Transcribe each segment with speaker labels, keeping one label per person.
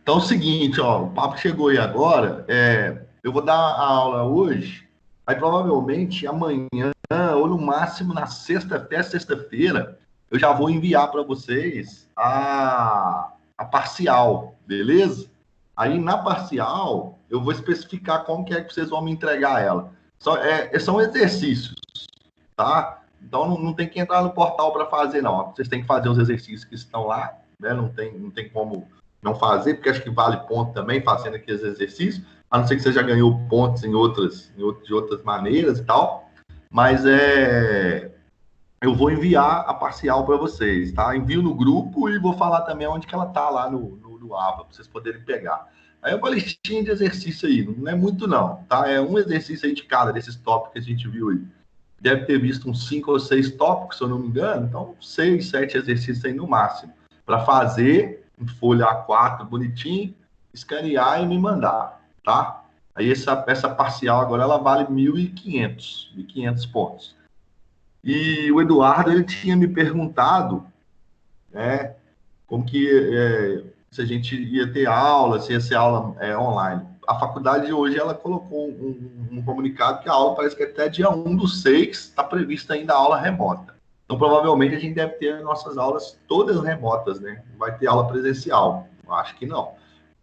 Speaker 1: Então é o seguinte, ó, o papo chegou aí agora, eu vou dar a aula hoje, aí provavelmente amanhã, ou no máximo na sexta-feira, eu já vou enviar para vocês a parcial, beleza? Aí na parcial, eu vou especificar como que é que vocês vão me entregar ela. São exercícios, tá? Então não tem que entrar no portal para fazer, não. Vocês têm que fazer os exercícios que estão lá, né? Não tem como não fazer, porque acho que vale ponto também fazendo aqueles exercícios, a não ser que você já ganhou pontos de outras maneiras e tal. Mas eu vou enviar a parcial para vocês, tá? Envio no grupo e vou falar também onde que ela tá lá no AVA, para vocês poderem pegar. Aí é uma listinha de exercício aí, não é muito não, tá? É um exercício aí de cada desses tópicos que a gente viu aí. Deve ter visto uns 5 ou 6 tópicos, se eu não me engano, então 6, 7 exercícios aí no máximo, para fazer em folha A4 bonitinho, escanear e me mandar, tá? Aí essa parcial agora ela vale 1.500 pontos. E o Eduardo, ele tinha me perguntado, né, como que se a gente ia ter aula, se ia ser aula online. A faculdade hoje, ela colocou um comunicado que a aula parece que até dia 1/6 está prevista ainda a aula remota. Então, provavelmente, a gente deve ter nossas aulas todas remotas, né? Não vai ter aula presencial. Eu acho que não.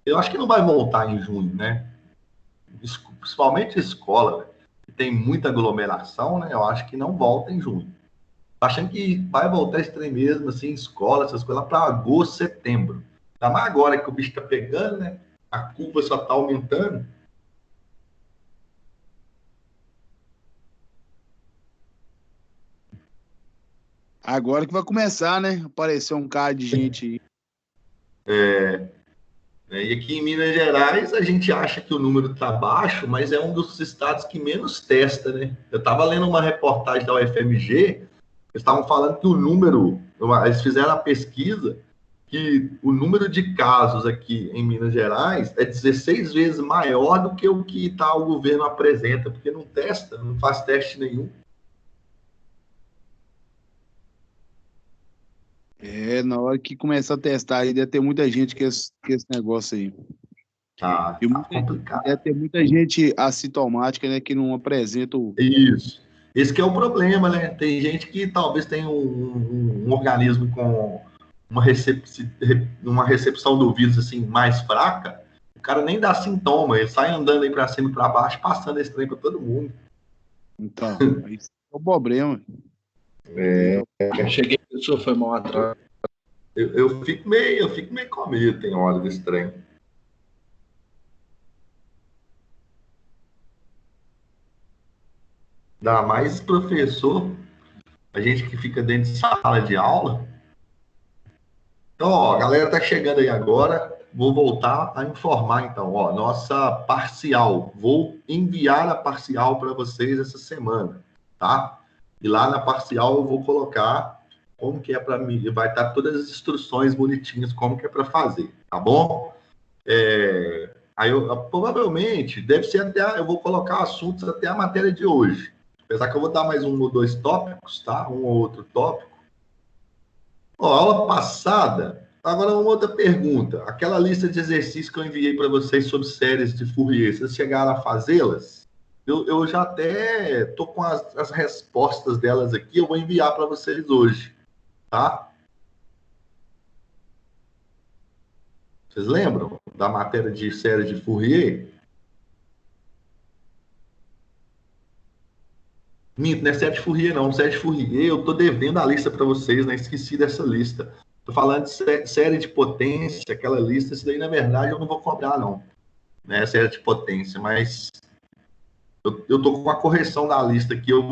Speaker 1: Eu acho que não vai voltar em junho, né? Principalmente escola, né? Que tem muita aglomeração, né? Eu acho que não volta em junho. Achando que vai voltar esse trem mesmo, assim, escola, essas coisas, lá para agosto, setembro. Ainda mais agora que o bicho tá pegando, né? A curva só tá aumentando.
Speaker 2: Agora que vai começar, né? Aparecer um cara de gente aí.
Speaker 1: E aqui em Minas Gerais, a gente acha que o número tá baixo, mas é um dos estados que menos testa, né? Eu tava lendo uma reportagem da UFMG, eles estavam falando que o número, eles fizeram a pesquisa, que o número de casos aqui em Minas Gerais é 16 vezes maior do que o que o governo apresenta, porque não testa, não faz teste nenhum.
Speaker 2: Na hora que começar a testar aí, deve ter muita gente que esse negócio aí.
Speaker 1: Tá,
Speaker 2: E
Speaker 1: tá complicado.
Speaker 2: deve ter muita gente assintomática, né? Que não apresenta o.
Speaker 1: Isso. Esse que é o problema, né? Tem gente que talvez tenha um organismo com uma recepção do vírus assim mais fraca, o cara nem dá sintoma, ele sai andando aí para cima e para baixo, passando esse trem para todo mundo.
Speaker 2: Então, isso é o problema.
Speaker 3: Cheguei, pessoa foi mal atrás.
Speaker 1: Eu fico meio com medo, tem hora desse trem. Dá mais professor, a gente que fica dentro de sala de aula. Então, ó, a galera tá chegando aí agora. Vou voltar a informar, então, ó, nossa parcial. Vou enviar a parcial para vocês essa semana, tá? E lá na parcial eu vou colocar como que é para mim. Vai estar todas as instruções bonitinhas, como que é para fazer, tá bom? Aí provavelmente deve ser eu vou colocar assuntos até a matéria de hoje. Apesar que eu vou dar mais um ou dois tópicos, tá? Um ou outro tópico. Ó, aula passada, agora uma outra pergunta. Aquela lista de exercícios que eu enviei para vocês sobre séries de Fourier, vocês chegaram a fazê-las? Eu já até tô com as respostas delas aqui, eu vou enviar para vocês hoje, tá? Vocês lembram da matéria de série de Fourier? Minto, não é série de Fourier, não. Série de Fourier, eu tô devendo a lista para vocês, né? Esqueci dessa lista. Tô falando de série de potência, aquela lista. Isso daí, na verdade, eu não vou cobrar, não. Né? Série de potência, mas eu tô com a correção da lista aqui. Eu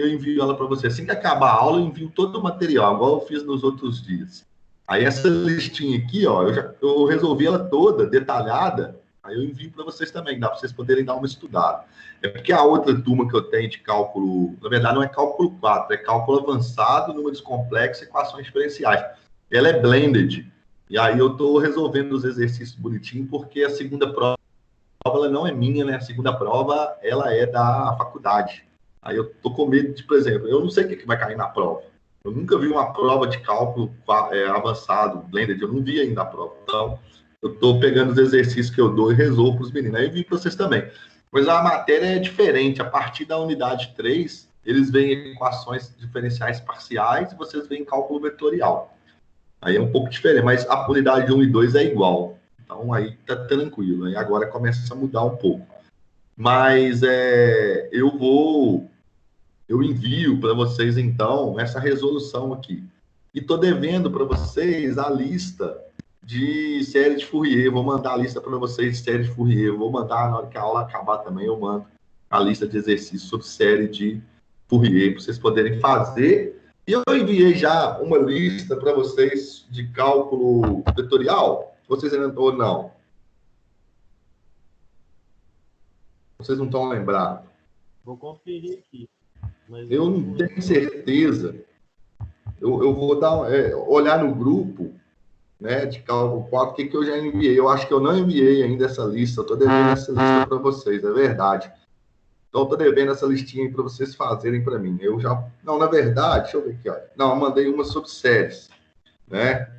Speaker 1: envio ela para você. Assim que acabar a aula, eu envio todo o material, igual eu fiz nos outros dias. Aí essa listinha aqui, ó, eu resolvi ela toda, detalhada. Aí eu envio para vocês também, dá para vocês poderem dar uma estudada. É porque a outra turma que eu tenho de cálculo, na verdade não é cálculo 4, é cálculo avançado, números complexos e equações diferenciais. Ela é blended. E aí eu estou resolvendo os exercícios bonitinho, porque a segunda prova ela não é minha, né? A segunda prova ela é da faculdade. Aí eu tô com medo de, por exemplo, eu não sei o que vai cair na prova. Eu nunca vi uma prova de cálculo avançado, blended, eu não vi ainda a prova. Então, Eu estou pegando os exercícios que eu dou e resolvo para os meninos. Aí eu vi para vocês também. Mas a matéria é diferente. A partir da unidade 3, eles veem equações diferenciais parciais e vocês veem cálculo vetorial. Aí é um pouco diferente, mas a unidade 1 e 2 é igual. Então aí tá tranquilo. Aí agora começa a mudar um pouco. Mas eu envio para vocês, então, essa resolução aqui. E estou devendo para vocês a lista de série de Fourier. Vou mandar a lista para vocês de série de Fourier. Vou mandar, na hora que a aula acabar também, eu mando a lista de exercícios sobre série de Fourier, para vocês poderem fazer. E eu enviei já uma lista para vocês de cálculo vetorial. Vocês ainda ou não? Vocês não estão lembrados?
Speaker 3: Vou conferir aqui. Mas
Speaker 1: eu não tenho certeza. Eu vou dar, olhar no grupo, né, de cálculo 4, o que eu já enviei. Eu acho que eu não enviei ainda essa lista. Eu estou devendo essa lista para vocês, é verdade. Então, eu estou devendo essa listinha para vocês fazerem para mim. Eu já... Não, na verdade, deixa eu ver aqui. Olha. Não, eu mandei uma sobre séries, né?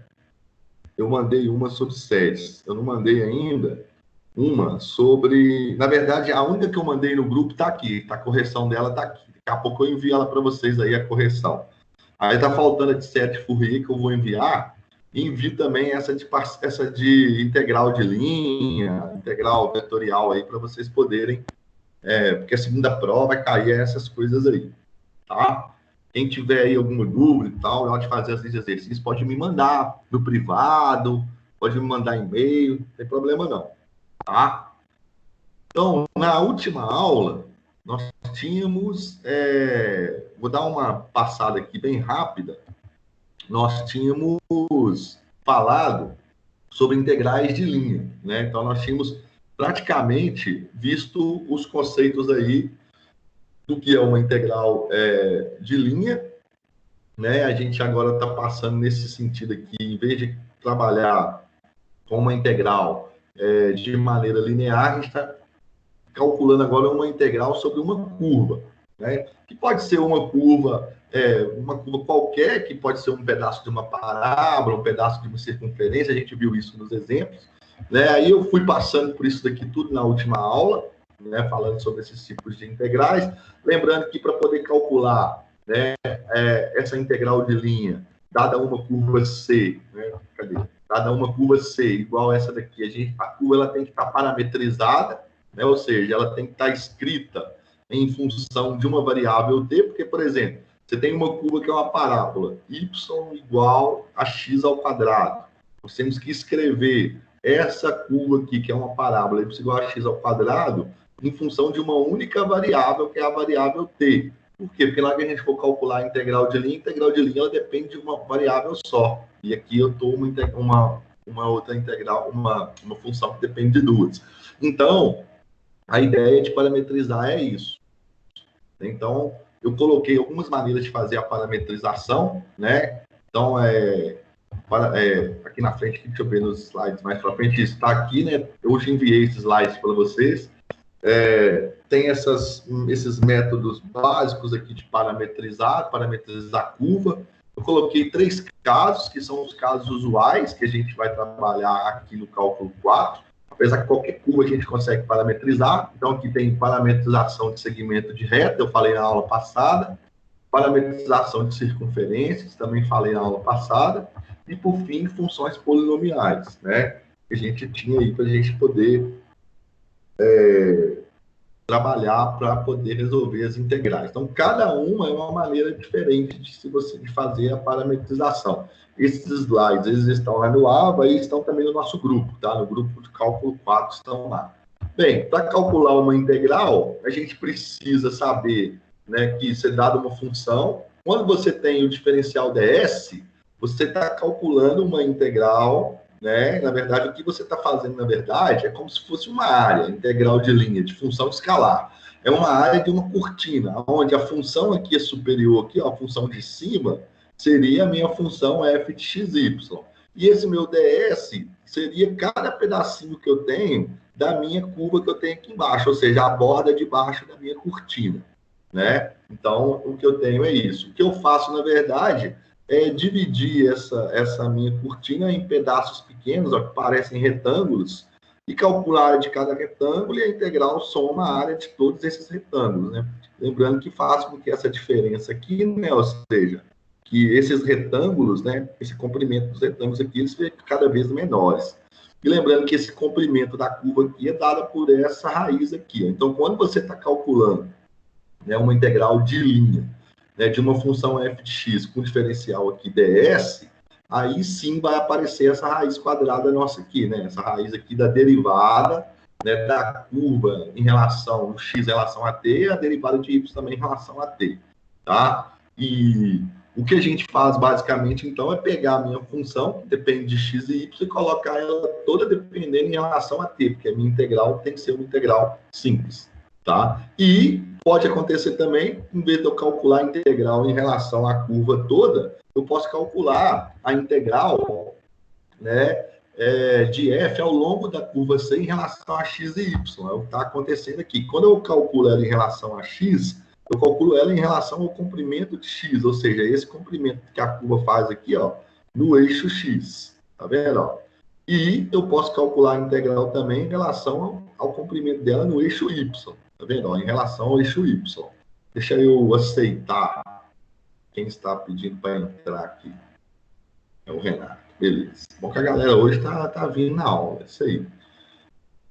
Speaker 1: Eu mandei uma sobre séries. Eu não mandei ainda uma sobre... Na verdade, a única que eu mandei no grupo está aqui. A correção dela está aqui. Daqui a pouco eu envio ela para vocês aí, a correção. Aí está faltando a de série de Fourier que eu vou enviar. E envio também essa de integral de linha, integral vetorial aí, para vocês poderem... porque a segunda prova vai cair essas coisas aí, tá? Quem tiver aí alguma dúvida e tal, na hora de fazer as listas de exercícios, pode me mandar no privado, pode me mandar e-mail, não tem problema não, tá? Então, na última aula, nós tínhamos, vou dar uma passada aqui bem rápida, nós tínhamos falado sobre integrais de linha, né? Então, nós tínhamos praticamente visto os conceitos aí do que é uma integral de linha, né? A gente agora está passando nesse sentido aqui, em vez de trabalhar com uma integral de maneira linear, a gente está calculando agora uma integral sobre uma curva, né? Que pode ser uma curva qualquer, que pode ser um pedaço de uma parábola, um pedaço de uma circunferência, a gente viu isso nos exemplos, né? Aí eu fui passando por isso daqui tudo na última aula, né? Falando sobre esses tipos de integrais, lembrando que para poder calcular, né, essa integral de linha, dada uma curva C, né? Dada uma curva C igual essa daqui, a curva ela tem que estar parametrizada, né? Ou seja, ela tem que estar escrita em função de uma variável t, porque, por exemplo, você tem uma curva que é uma parábola, y igual a x ao quadrado. Nós temos que escrever essa curva aqui, que é uma parábola, y igual a x ao quadrado, em função de uma única variável, que é a variável t. Por quê? Porque lá que a gente for calcular a integral de linha ela depende de uma variável só. E aqui eu estou uma outra integral, uma função que depende de duas. Então, a ideia de parametrizar é isso. Então, eu coloquei algumas maneiras de fazer a parametrização, né? Então, aqui na frente, deixa eu ver nos slides mais para frente, está aqui, né? Eu hoje enviei esses slides para vocês. Tem esses métodos básicos aqui de parametrizar curva. Eu coloquei 3 casos, que são os casos usuais, que a gente vai trabalhar aqui no cálculo 4. Apesar que qualquer curva a gente consegue parametrizar. Então, aqui tem parametrização de segmento de reta, eu falei na aula passada. Parametrização de circunferências, também falei na aula passada. E, por fim, funções polinomiais, né? Que a gente tinha aí para a gente poder trabalhar para poder resolver as integrais. Então, cada uma é uma maneira diferente de fazer a parametrização. Esses slides, eles estão lá no AVA e estão também no nosso grupo, tá? No grupo de cálculo 4 estão lá. Bem, para calcular uma integral, a gente precisa saber, né, que se dada uma função, quando você tem o diferencial ds, você está calculando uma integral, né? Na verdade, o que você está fazendo, na verdade, é como se fosse uma área integral de linha, de função escalar. É uma área de uma cortina, onde a função aqui é superior, aqui, ó, a função de cima, seria a minha função f de xy. E esse meu ds seria cada pedacinho que eu tenho da minha curva que eu tenho aqui embaixo, ou seja, a borda de baixo da minha cortina, né? Então, o que eu tenho é isso. O que eu faço, na verdade, é dividir essa minha cortina em pedaços pequenos, ó, que parecem retângulos, e calcula a área de cada retângulo e a integral soma a área de todos esses retângulos, né? Lembrando que faz com que essa diferença aqui, né, ou seja, que esses retângulos, né, esse comprimento dos retângulos aqui, eles ficam cada vez menores. E lembrando que esse comprimento da curva aqui é dado por essa raiz aqui. Ó. Então, quando você está calculando, né, uma integral de linha, né, de uma função f de x com diferencial aqui ds, aí sim vai aparecer essa raiz quadrada nossa aqui, né? Essa raiz aqui da derivada, né, da curva em relação, o x em relação a t, e a derivada de y também em relação a t, tá? E o que a gente faz, basicamente, então, é pegar a minha função, que depende de x e y, e colocar ela toda dependendo em relação a t, porque a minha integral tem que ser uma integral simples, tá? E pode acontecer também, em vez de eu calcular a integral em relação à curva toda, eu posso calcular a integral, né, de f ao longo da curva C em relação a x e y. É o que está acontecendo aqui. Quando eu calculo ela em relação a x, eu calculo ela em relação ao comprimento de x, ou seja, esse comprimento que a curva faz aqui, ó, no eixo x. Tá vendo? Ó? E eu posso calcular a integral também em relação ao comprimento dela no eixo y. Tá vendo? Ó, em relação ao eixo y. Deixa eu aceitar. Quem está pedindo para entrar aqui? É o Renato. Beleza. Bom que a galera hoje tá vindo na aula. Isso aí. Se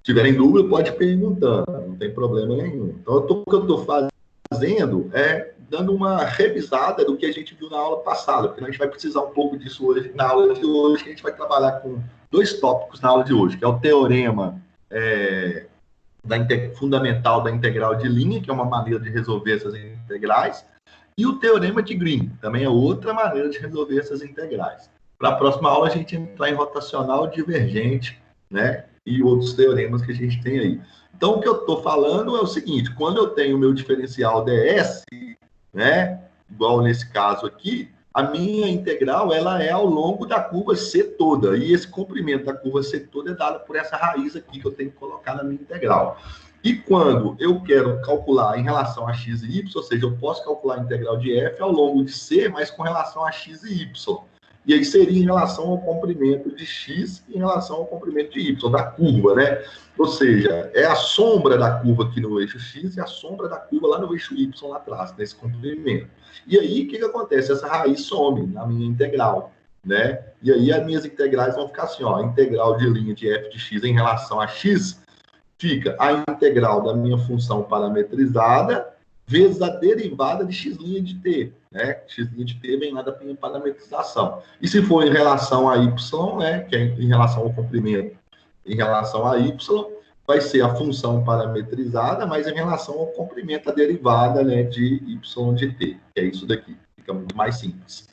Speaker 1: tiverem dúvida, pode ir perguntando. Não tem problema nenhum. Então, o que eu estou fazendo é dando uma revisada do que a gente viu na aula passada, porque a gente vai precisar um pouco disso hoje. Na aula de hoje, a gente vai trabalhar com 2 tópicos na aula de hoje, que é o teorema fundamental da integral de linha, que é uma maneira de resolver essas integrais, e o teorema de Green, também é outra maneira de resolver essas integrais. Para a próxima aula, a gente entrar em rotacional divergente, né? E outros teoremas que a gente tem aí. Então, o que eu estou falando é o seguinte, quando eu tenho o meu diferencial ds, né? Igual nesse caso aqui, a minha integral, ela é ao longo da curva C toda. E esse comprimento da curva C toda é dado por essa raiz aqui que eu tenho que colocar na minha integral. E quando eu quero calcular em relação a x e y, ou seja, eu posso calcular a integral de f ao longo de C, mas com relação a x e y. E aí seria em relação ao comprimento de x e em relação ao comprimento de y, da curva, né? Ou seja, é a sombra da curva aqui no eixo x e a sombra da curva lá no eixo y lá atrás, nesse comprimento. E aí, o que acontece? Essa raiz some na minha integral, né? E aí as minhas integrais vão ficar assim, ó, a integral de linha de f de x em relação a x fica a integral da minha função parametrizada vezes a derivada de x' de t, né? X' de t vem lá da minha parametrização. E se for em relação a y, né, que é em relação ao comprimento, em relação a y, vai ser a função parametrizada, mas em relação ao comprimento, a derivada, né, de y de t, que é isso daqui. Fica muito mais simples.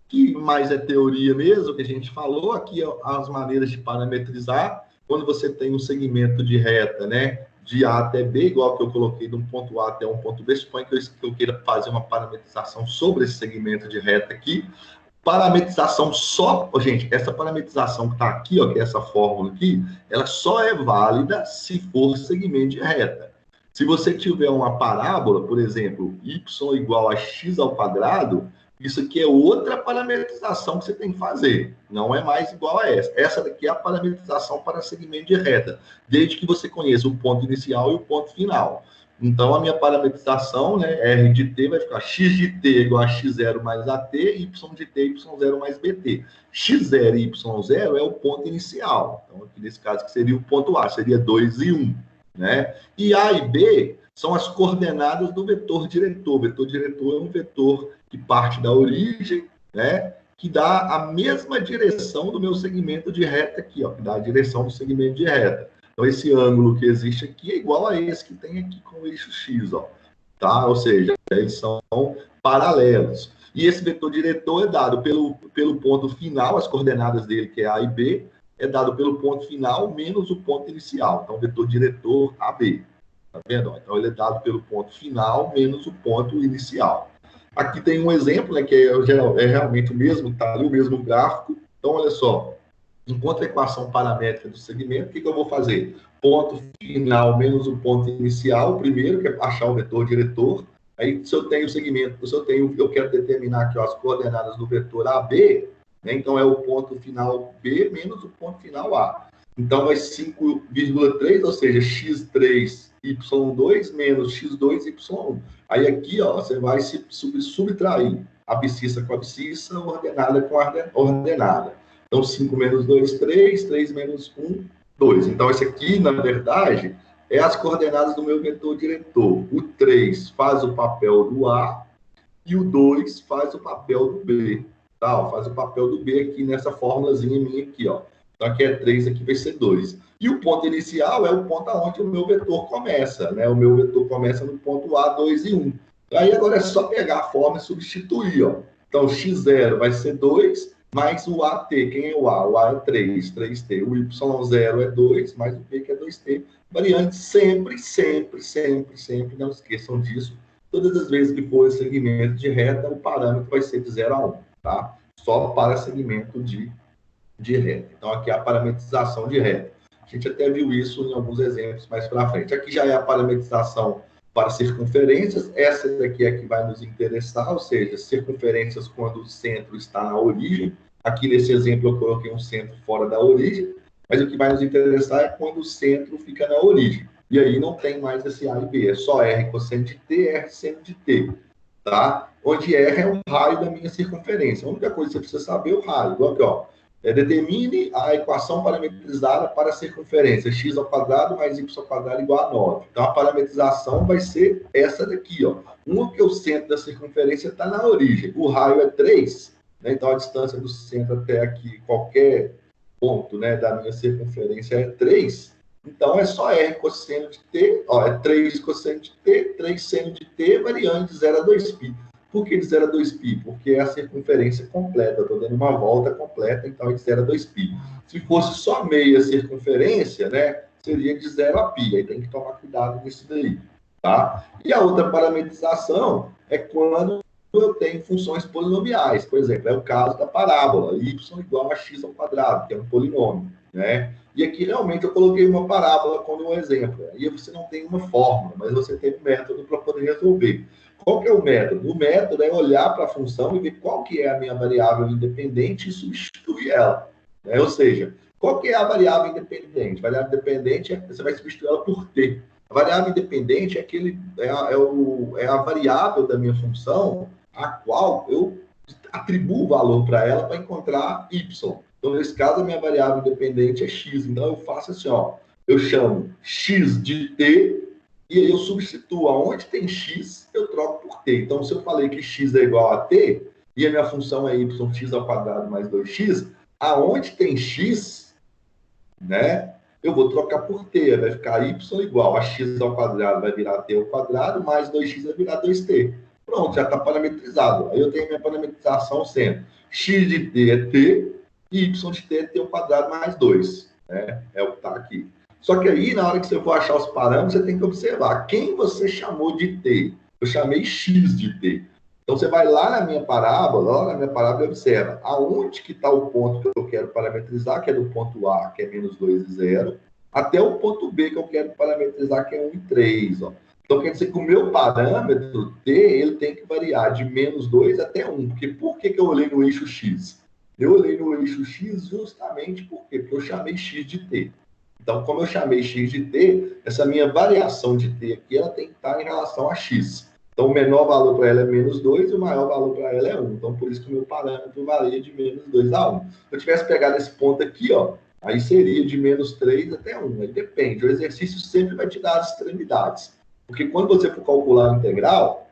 Speaker 1: Que mais é teoria mesmo, que a gente falou, aqui as maneiras de parametrizar, quando você tem um segmento de reta, né, de A até B, igual que eu coloquei de um ponto A até um ponto B, suponho que eu queira fazer uma parametrização sobre esse segmento de reta aqui, parametrização só, gente, essa parametrização que está aqui, ó, que é essa fórmula aqui, ela só é válida se for segmento de reta. Se você tiver uma parábola, por exemplo, y igual a x ao quadrado, isso aqui é outra parametrização que você tem que fazer. Não é mais igual a essa. Essa daqui é a parametrização para segmento de reta, desde que você conheça o ponto inicial e o ponto final. Então, a minha parametrização, né, R de t vai ficar x de t igual a x0 mais at, y de t, y0 mais bt. x0 e y0 é o ponto inicial. Então, aqui nesse caso, que seria o ponto A, seria 2 e 1. Né? E A e B são as coordenadas do vetor diretor. O vetor diretor é um vetor que parte da origem, né, que dá a mesma direção do meu segmento de reta aqui, ó, que dá a direção do segmento de reta. Então, esse ângulo que existe aqui é igual a esse que tem aqui com o eixo x, ó, tá? Ou seja, eles são paralelos. E esse vetor diretor é dado pelo ponto final, as coordenadas dele, que é A e B, é dado pelo ponto final menos o ponto inicial. Então, vetor diretor AB. Tá vendo? Então, ele é dado pelo ponto final menos o ponto inicial. Aqui tem um exemplo, né, que é realmente o mesmo, está ali o mesmo gráfico. Então, olha só. Enquanto a equação paramétrica do segmento, o que eu vou fazer? Ponto final menos o ponto inicial, primeiro, que é achar o vetor diretor. Aí, se eu tenho o segmento, eu quero determinar aqui ó, as coordenadas do vetor AB, né? Então, é o ponto final B menos o ponto final A. Então, vai 5,3, ou seja, x3, y2 menos x2, y1. Aí, aqui, ó, você vai se subtrair abscissa com abscissa, ordenada com ordenada. Então, 5 menos 2, 3, 3 menos 1, 2. Então, esse aqui, na verdade, é as coordenadas do meu vetor diretor. O 3 faz o papel do A e o 2 faz o papel do B. Tá? Ó, faz o papel do B aqui nessa fórmulazinha minha aqui, ó. Então, aqui é 3, aqui vai ser 2. E o ponto inicial é o ponto onde o meu vetor começa, né? O meu vetor começa no ponto A, 2 e 1. Aí, agora é só pegar a forma e substituir, ó. Então, x0 vai ser 2, mais o AT. Quem é o A? O A é 3, 3T. O Y0 é 2, mais o P, que é 2T. Variante sempre, sempre, sempre, sempre, não esqueçam disso. Todas as vezes que for segmento de reta, o parâmetro vai ser de 0 a 1, tá? Só para segmento de reta. Então, aqui é a parametrização de reta. A gente até viu isso em alguns exemplos mais para frente. Aqui já é a parametrização para circunferências. Essa daqui é que vai nos interessar, ou seja, circunferências quando o centro está na origem. Aqui nesse exemplo eu coloquei um centro fora da origem, mas o que vai nos interessar é quando o centro fica na origem. E aí não tem mais esse A e B, é só R cosseno de T, R seno de T, tá? Onde R é o raio da minha circunferência. A única coisa que você precisa saber é o raio. Igual aqui, ó. Determine a equação parametrizada para a circunferência, x ao quadrado mais y ao quadrado igual a 9. Então, a parametrização vai ser essa daqui, ó. Uma que o centro da circunferência está na origem. O raio é 3, né? Então, a distância do centro até aqui, qualquer ponto, né, da minha circunferência é 3. Então, é só R cosseno de T, ó, é 3 cosseno de T, 3 seno de T, variante de 0 a 2π. Por que de 0 a 2π? Porque é a circunferência completa, eu estou dando uma volta completa, então é de 0 a 2π. Se fosse só meia circunferência, né, seria de 0 a π, aí tem que tomar cuidado nisso daí, tá? E a outra parametrização é quando eu tenho funções polinomiais, por exemplo, é o caso da parábola, y igual a x ao quadrado, que é um polinômio, né? E aqui, realmente, eu coloquei uma parábola como um exemplo. Aí você não tem uma fórmula, mas você tem um método para poder resolver. Qual que é o método? O método é olhar para a função e ver qual que é a minha variável independente e substituir ela, né? Ou seja, qual que é a variável independente? A variável independente, você vai substituir ela por t. A variável independente é a variável da minha função a qual eu atribuo valor para ela para encontrar y. Então, nesse caso, a minha variável independente é x. Então, eu faço assim, ó. Eu chamo x de t e aí eu substituo aonde tem x, eu troco por t. Então, se eu falei que x é igual a t e a minha função é yx ao quadrado mais 2x, aonde tem x, né, eu vou trocar por t. Vai ficar y igual a x ao quadrado, vai virar t ao quadrado, mais 2x vai virar 2t. Pronto, já está parametrizado. Aí eu tenho minha parametrização sendo x de t é t, e y de t é t ao quadrado mais 2. Né? É o que está aqui. Só que aí, na hora que você for achar os parâmetros, você tem que observar quem você chamou de t. Eu chamei x de t. Então, você vai lá na minha parábola e observa aonde que está o ponto que eu quero parametrizar, que é do ponto A, que é menos 2 e 0, até o ponto B, que eu quero parametrizar, que é 1 e 3. Ó. Então, quer dizer que o meu parâmetro t, ele tem que variar de menos 2 até 1. Porque por que eu olhei no eixo x? Eu olhei no eixo x justamente porque eu chamei x de t. Então, como eu chamei x de t, essa minha variação de t aqui, ela tem que estar em relação a x. Então, o menor valor para ela é menos 2 e o maior valor para ela é 1. Então, por isso que o meu parâmetro varia de menos 2 a 1. Se eu tivesse pegado esse ponto aqui, ó, aí seria de menos 3 até 1. Aí depende. O exercício sempre vai te dar as extremidades. Porque quando você for calcular a integral,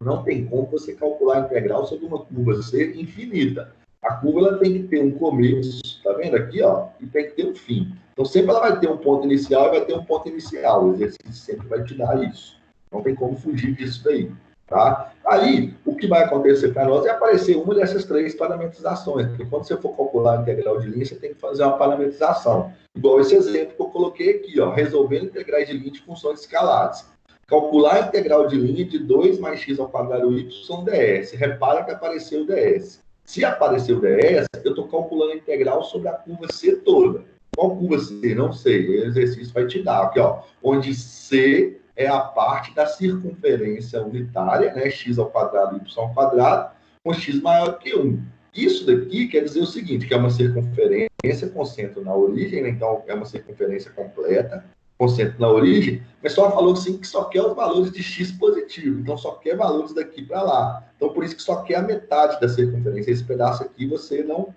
Speaker 1: não tem como você calcular a integral sobre uma curva ser infinita. A curva ela tem que ter um começo, tá vendo aqui, ó, e tem que ter um fim. Então, sempre ela vai ter um ponto inicial e vai ter um ponto inicial. O exercício sempre vai te dar isso. Não tem como fugir disso daí, tá? Aí, o que vai acontecer para nós é aparecer uma dessas três parametrizações. Porque quando você for calcular a integral de linha, você tem que fazer uma parametrização. Igual esse exemplo que eu coloquei aqui, ó, resolvendo integrais de linha de funções escalares. Calcular a integral de linha de 2 mais x ao quadrado y ds. Repara que apareceu o ds. Se apareceu o ds, eu estou calculando a integral sobre a curva C toda. Qual curva C? Não sei. O exercício vai te dar aqui, ó, onde C é a parte da circunferência unitária, né, x ao quadrado, y ao quadrado, com x maior que 1. Isso daqui quer dizer o seguinte, que é uma circunferência com centro na origem, né? Então é uma circunferência completa, com centro na origem, mas só falou assim que só quer os valores de x positivo, então só quer valores daqui para lá. Então por isso que só quer a metade da circunferência. Esse pedaço aqui você não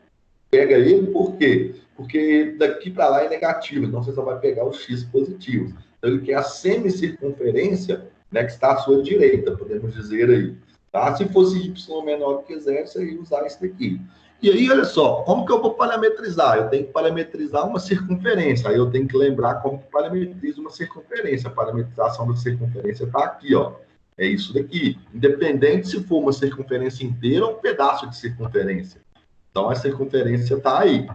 Speaker 1: pega ele, por quê? Porque daqui para lá é negativo, então você só vai pegar os x positivos. Então ele quer a semicircunferência, né, que está à sua direita, podemos dizer aí. Tá? Se fosse y menor que zero, você ia usar isso daqui. E aí, olha só, como que eu vou parametrizar? Eu tenho que parametrizar uma circunferência. Aí eu tenho que lembrar como que parametriza uma circunferência. A parametrização da circunferência está aqui, ó. É isso daqui. Independente se for uma circunferência inteira ou um pedaço de circunferência. Então, a circunferência está aí.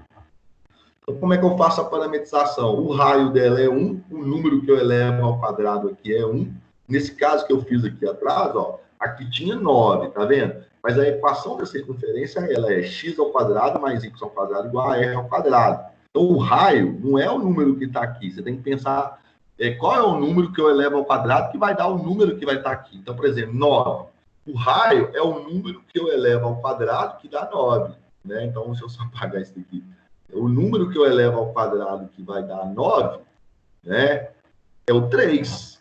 Speaker 1: Então, como é que eu faço a parametrização? O raio dela é 1, o número que eu elevo ao quadrado aqui é 1. Nesse caso que eu fiz aqui atrás, ó, aqui tinha 9, tá vendo? Mas a equação da circunferência, ela é x ao quadrado mais y ao quadrado igual a r ao quadrado. Então, o raio não é o número que está aqui. Você tem que pensar qual é o número que eu elevo ao quadrado que vai dar o número que vai estar aqui. Então, por exemplo, 9. O raio é o número que eu elevo ao quadrado que dá 9. Né? Então, deixa eu só apagar isso aqui. O número que eu elevo ao quadrado que vai dar 9, né, é o 3.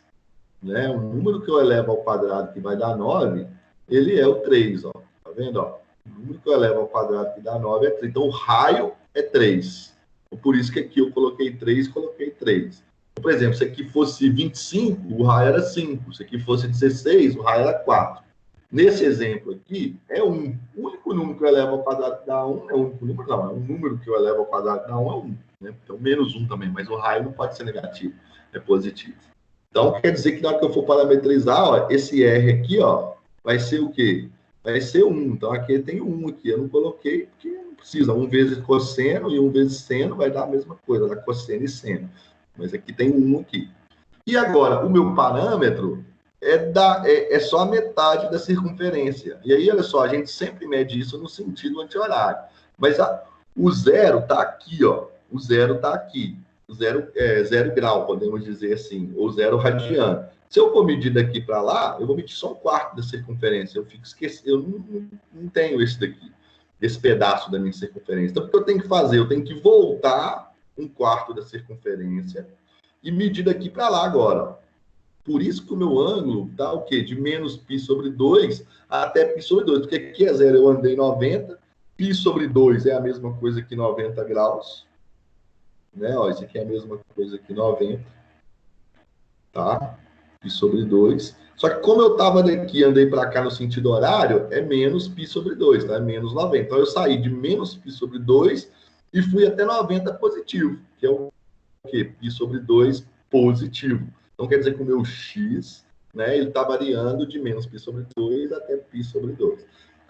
Speaker 1: Né? O número que eu elevo ao quadrado que vai dar 9, ele é o 3, ó. Tá vendo, ó? O número que eu elevo ao quadrado que dá 9 é 3. Então, o raio é 3. Por isso que aqui eu coloquei 3, coloquei 3. Por exemplo, se aqui fosse 25, o raio era 5. Se aqui fosse 16, o raio era 4. Nesse exemplo aqui, é 1. O único número que eu elevo ao quadrado que dá 1 é o único número, não. É um número que eu elevo ao quadrado que dá 1 é 1. Né? Então, menos 1 também. Mas o raio não pode ser negativo, é positivo. Então, quer dizer que na hora que eu for parametrizar, ó, esse R aqui, ó, vai ser o quê? Vai ser 1. Então, aqui tem 1 aqui. Eu não coloquei porque não precisa. 1 vezes cosseno e 1 vezes seno vai dar a mesma coisa, dá cosseno e seno. Mas aqui tem 1 aqui. E agora, o meu parâmetro é só a metade da circunferência. E aí, olha só, a gente sempre mede isso no sentido anti-horário. Mas o zero está aqui, ó. O zero está aqui. Zero grau, podemos dizer assim, ou 0 radiano. Se eu for medir daqui para lá, eu vou medir só um quarto da circunferência. Eu fico esquecendo, eu não tenho esse daqui, esse pedaço da minha circunferência. Então, o que eu tenho que fazer? Eu tenho que voltar um quarto da circunferência e medir daqui para lá agora. Ó. Por isso que o meu ângulo está o quê? De menos π sobre 2 até π sobre 2. Porque aqui é 0, eu andei 90. Π sobre 2 é a mesma coisa que 90 graus. Né? Ó, isso aqui é a mesma coisa que 90, tá? Π sobre 2. Só que como eu estava daqui, andei para cá no sentido horário, é menos π sobre 2, tá? É menos 90. Então eu saí de menos π sobre 2 e fui até 90 positivo, que é o quê? Π sobre 2 positivo. Então quer dizer que o meu x, né, ele está variando de menos π sobre 2 até π sobre 2.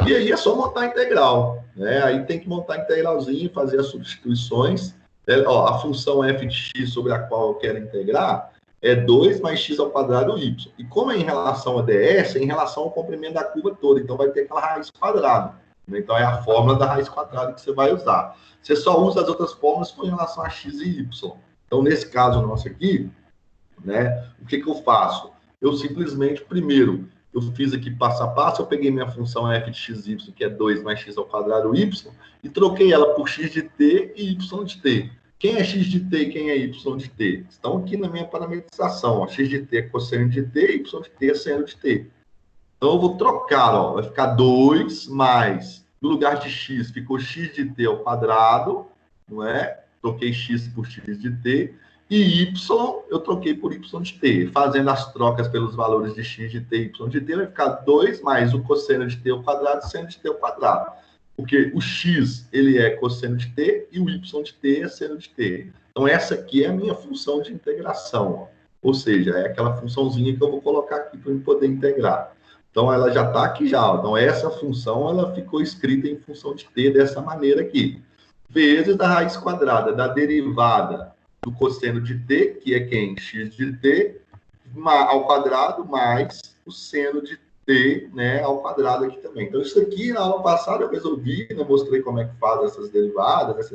Speaker 1: E aí é só montar a integral, né? Aí tem que montar a integralzinha, fazer as substituições. Ó, a função f de x sobre a qual eu quero integrar é 2 mais x ao quadrado y. E como é em relação a ds, é em relação ao comprimento da curva toda. Então, vai ter aquela raiz quadrada. Né? Então, é a fórmula da raiz quadrada que você vai usar. Você só usa as outras fórmulas com relação a x e y. Então, nesse caso nosso aqui, né, o que eu faço? Eu simplesmente, primeiro, eu fiz aqui passo a passo, eu peguei minha função f de xy, que é 2 mais x ao quadrado y, e troquei ela por x de t e y de t. Quem é x de t e quem é y de t? Estão aqui na minha parametrização. Ó. X de t é cosseno de t, y de t é seno de t. Então, eu vou trocar. Ó. Vai ficar 2 mais, no lugar de x, ficou x de t ao quadrado, não é? Troquei x por x de t. E y, eu troquei por y de t. Fazendo as trocas pelos valores de x de t e y de t, vai ficar 2 mais o cosseno de t ao quadrado e seno de t ao quadrado. Porque o x, ele é cosseno de t e o y de t é seno de t. Então, essa aqui é a minha função de integração. Ó. Ou seja, é aquela funçãozinha que eu vou colocar aqui para eu poder integrar. Então, ela já está aqui já. Ó. Então, essa função, ela ficou escrita em função de t dessa maneira aqui. Vezes a raiz quadrada da derivada do cosseno de t, que é quem? X de t, ao quadrado, mais o seno de t, né, ao quadrado aqui também. Então, isso aqui, na aula passada, eu resolvi, né, mostrei como é que faz essas derivadas,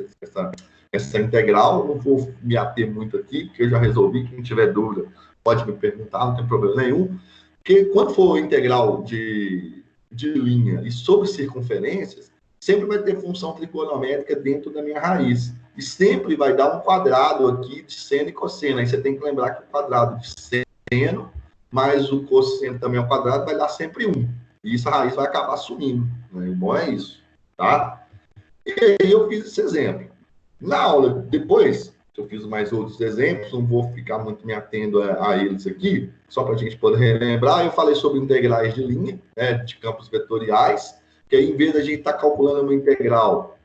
Speaker 1: essa integral. Eu não vou me ater muito aqui, porque eu já resolvi. Quem tiver dúvida, pode me perguntar, não tem problema nenhum. Porque quando for integral de linha e sobre circunferências, sempre vai ter função trigonométrica dentro da minha raiz. E sempre vai dar um quadrado aqui de seno e cosseno. Aí você tem que lembrar que o quadrado de seno mais o cosseno também ao quadrado vai dar sempre 1. E isso a raiz vai acabar sumindo. Né? O bom é isso. Tá? E aí eu fiz esse exemplo. Na aula, depois, eu fiz mais outros exemplos, não vou ficar muito me atendo a eles aqui, só para a gente poder relembrar. Eu falei sobre integrais de linha, né, de campos vetoriais, que aí, em vez da gente estar calculando uma integral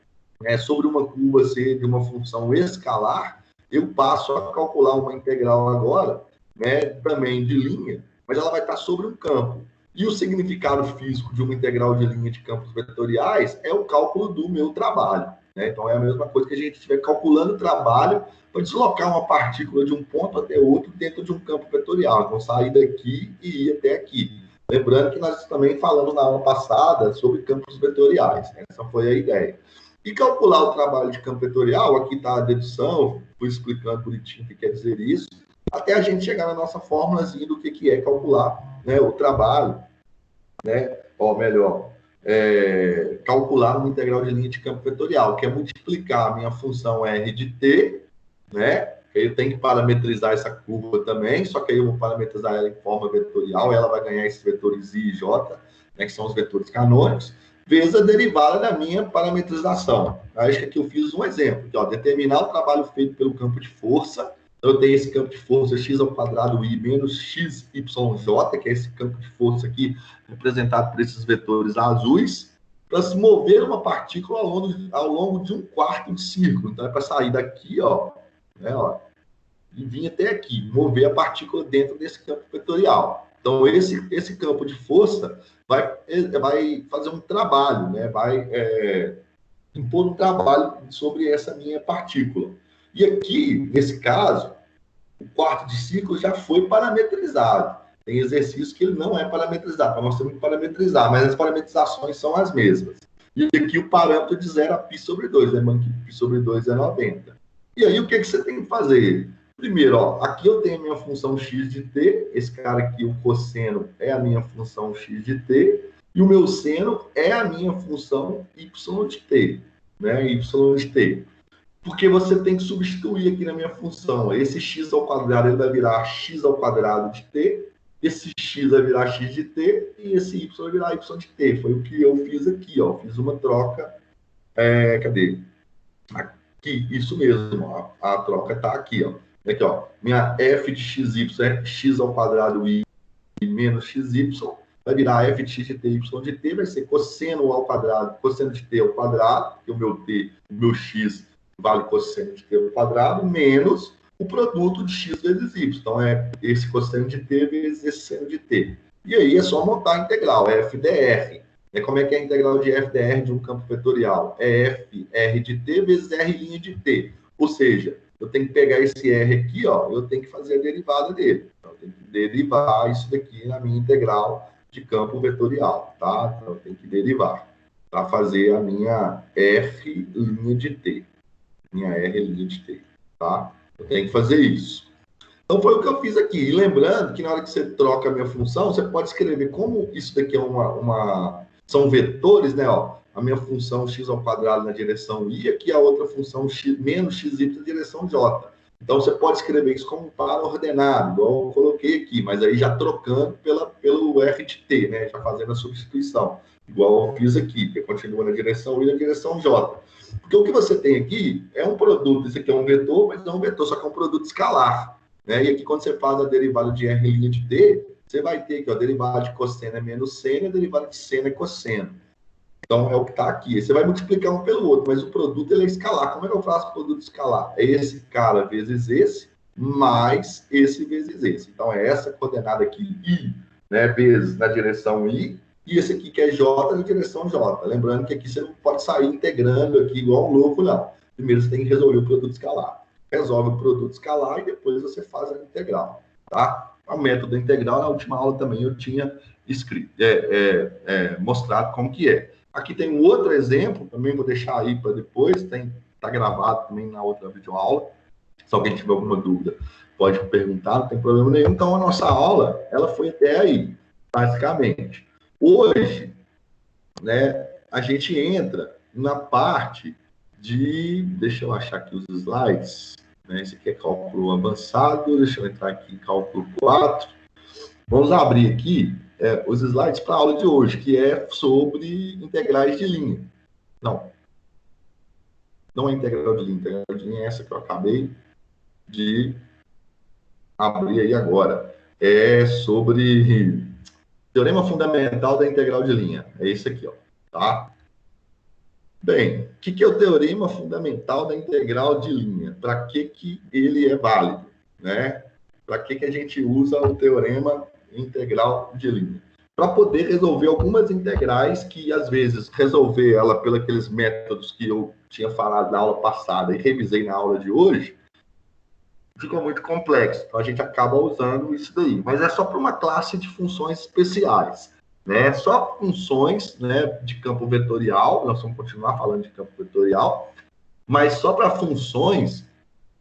Speaker 1: sobre uma curva C de uma função escalar, eu passo a calcular uma integral agora, né, também de linha, mas ela vai estar sobre um campo. E o significado físico de uma integral de linha de campos vetoriais é o cálculo do meu trabalho. Né? Então, é a mesma coisa que a gente estiver calculando o trabalho para deslocar uma partícula de um ponto até outro dentro de um campo vetorial. Então, sair daqui e ir até aqui. Lembrando que nós também falamos na aula passada sobre campos vetoriais. Né? Essa foi a ideia. E calcular o trabalho de campo vetorial, aqui está a dedução, fui explicando bonitinho o que quer dizer isso, até a gente chegar na nossa fórmulazinha do que é calcular, né, o trabalho, né, ou melhor, calcular uma integral de linha de campo vetorial, que é multiplicar a minha função r de t, né, eu tenho que parametrizar essa curva também, só que aí eu vou parametrizar ela em forma vetorial, ela vai ganhar esses vetores i e j, né, que são os vetores canônicos, vezes a derivada da minha parametrização. Acho que aqui eu fiz um exemplo, que, ó, determinar o trabalho feito pelo campo de força. Eu tenho esse campo de força x ao quadrado i menos xyj, que é esse campo de força aqui, representado por esses vetores azuis, para se mover uma partícula ao longo de um quarto de círculo. Então, é para sair daqui, ó, né, ó, e vir até aqui, mover a partícula dentro desse campo vetorial. Então, esse campo de força vai fazer um trabalho, né, vai impor um trabalho sobre essa minha partícula. E aqui, nesse caso, o quarto de ciclo já foi parametrizado. Tem exercício que ele não é parametrizado, então nós temos que parametrizar, mas as parametrizações são as mesmas. E aqui o parâmetro de 0 a π sobre 2, lembrando que π sobre 2 é 90. E aí o que você tem que fazer? Primeiro, ó, aqui eu tenho a minha função x de t, esse cara aqui, o cosseno, é a minha função x de t, e o meu seno é a minha função y de t, né? Y de t. Porque você tem que substituir aqui na minha função. Esse x ao quadrado ele vai virar x ao quadrado de t, esse x vai virar x de t, e esse y vai virar y de t. Foi o que eu fiz aqui, ó. Fiz uma troca. Cadê? Aqui, isso mesmo. Ó. A troca está aqui, ó. Aqui, ó. Minha f de xy é x ao quadrado i menos xy. Vai virar f de x de t, y de t, vai ser cosseno ao quadrado, cosseno de t ao quadrado, que o meu x vale cosseno de t ao quadrado, menos o produto de x vezes y. Então, é esse cosseno de t vezes esse seno de t. E aí é só montar a integral, f dr. Como é que é a integral de f dr de um campo vetorial? É f r de t vezes r' de t. Ou seja, eu tenho que pegar esse r aqui, ó, eu tenho que fazer a derivada dele. Então, eu tenho que derivar isso daqui na minha integral de campo vetorial, tá? Então, eu tenho que derivar para fazer a minha f' de t. Minha r' de t, tá? Eu tenho que fazer isso. Então, foi o que eu fiz aqui. E lembrando que na hora que você troca a minha função, você pode escrever como isso daqui é são vetores, né? Ó, a minha função x ao quadrado na direção i, aqui a outra função x, menos xy na direção j. Então, você pode escrever isso como par ordenado, igual eu coloquei aqui, mas aí já trocando pelo r de t, né? Já fazendo a substituição, igual eu fiz aqui, que continua na direção i e na direção j. Porque o que você tem aqui é um produto, esse aqui é um vetor, mas não é um vetor, só que é um produto escalar. Né? E aqui, quando você faz a derivada de r' de t, você vai ter aqui, ó, a derivada de cosseno é menos seno, e a derivada de seno é cosseno. Então, é o que está aqui. Você vai multiplicar um pelo outro, mas o produto ele é escalar. Como é que eu faço o produto escalar? É esse cara vezes esse, mais esse vezes esse. Então, é essa coordenada aqui, i, né, vezes na direção i, e esse aqui que é j na direção j. Lembrando que aqui você não pode sair integrando aqui igual um louco, não. Primeiro você tem que resolver o produto escalar. Resolve o produto escalar e depois você faz a integral, tá? O método integral, na última aula também eu tinha escrito, mostrado como que é. Aqui tem um outro exemplo, também vou deixar aí para depois, tá gravado também na outra videoaula. Se alguém tiver alguma dúvida, pode perguntar, não tem problema nenhum. Então, a nossa aula, ela foi até aí, basicamente. Hoje, né, a gente entra na parte de... Deixa eu achar aqui os slides. Né? Esse aqui é cálculo avançado. Deixa eu entrar aqui em cálculo 4. Vamos abrir aqui os slides para a aula de hoje, que é sobre integrais de linha. Não é integral de linha. Integral de linha é essa que eu acabei de abrir aí agora. É sobre teorema fundamental da integral de linha. É esse aqui, ó, tá? Bem, o que é o teorema fundamental da integral de linha? Para que ele é válido, né? Para que a gente usa o teorema integral de linha? Para poder resolver algumas integrais que, às vezes, resolver ela pelos aqueles métodos que eu tinha falado na aula passada e revisei na aula de hoje, fica muito complexo. Então, a gente acaba usando isso daí. Mas é só para uma classe de funções especiais. Né? Só funções, né, de campo vetorial, nós vamos continuar falando de campo vetorial, mas só para funções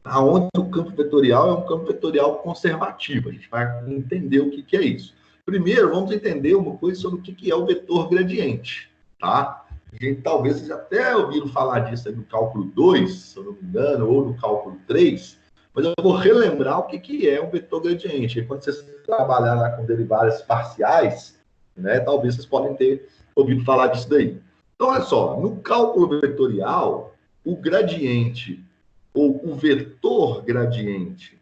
Speaker 1: onde o campo vetorial é um campo vetorial conservativo. A gente vai entender o que é isso. Primeiro, vamos entender uma coisa sobre o que é o vetor gradiente. Tá? A gente talvez já até ouviram falar disso aí no cálculo 2, se eu não me engano, ou no cálculo 3, mas eu vou relembrar o que é um vetor gradiente. E quando vocês trabalhar lá com derivadas parciais, né, talvez vocês podem ter ouvido falar disso daí. Então, olha só, no cálculo vetorial, o gradiente, ou o vetor gradiente,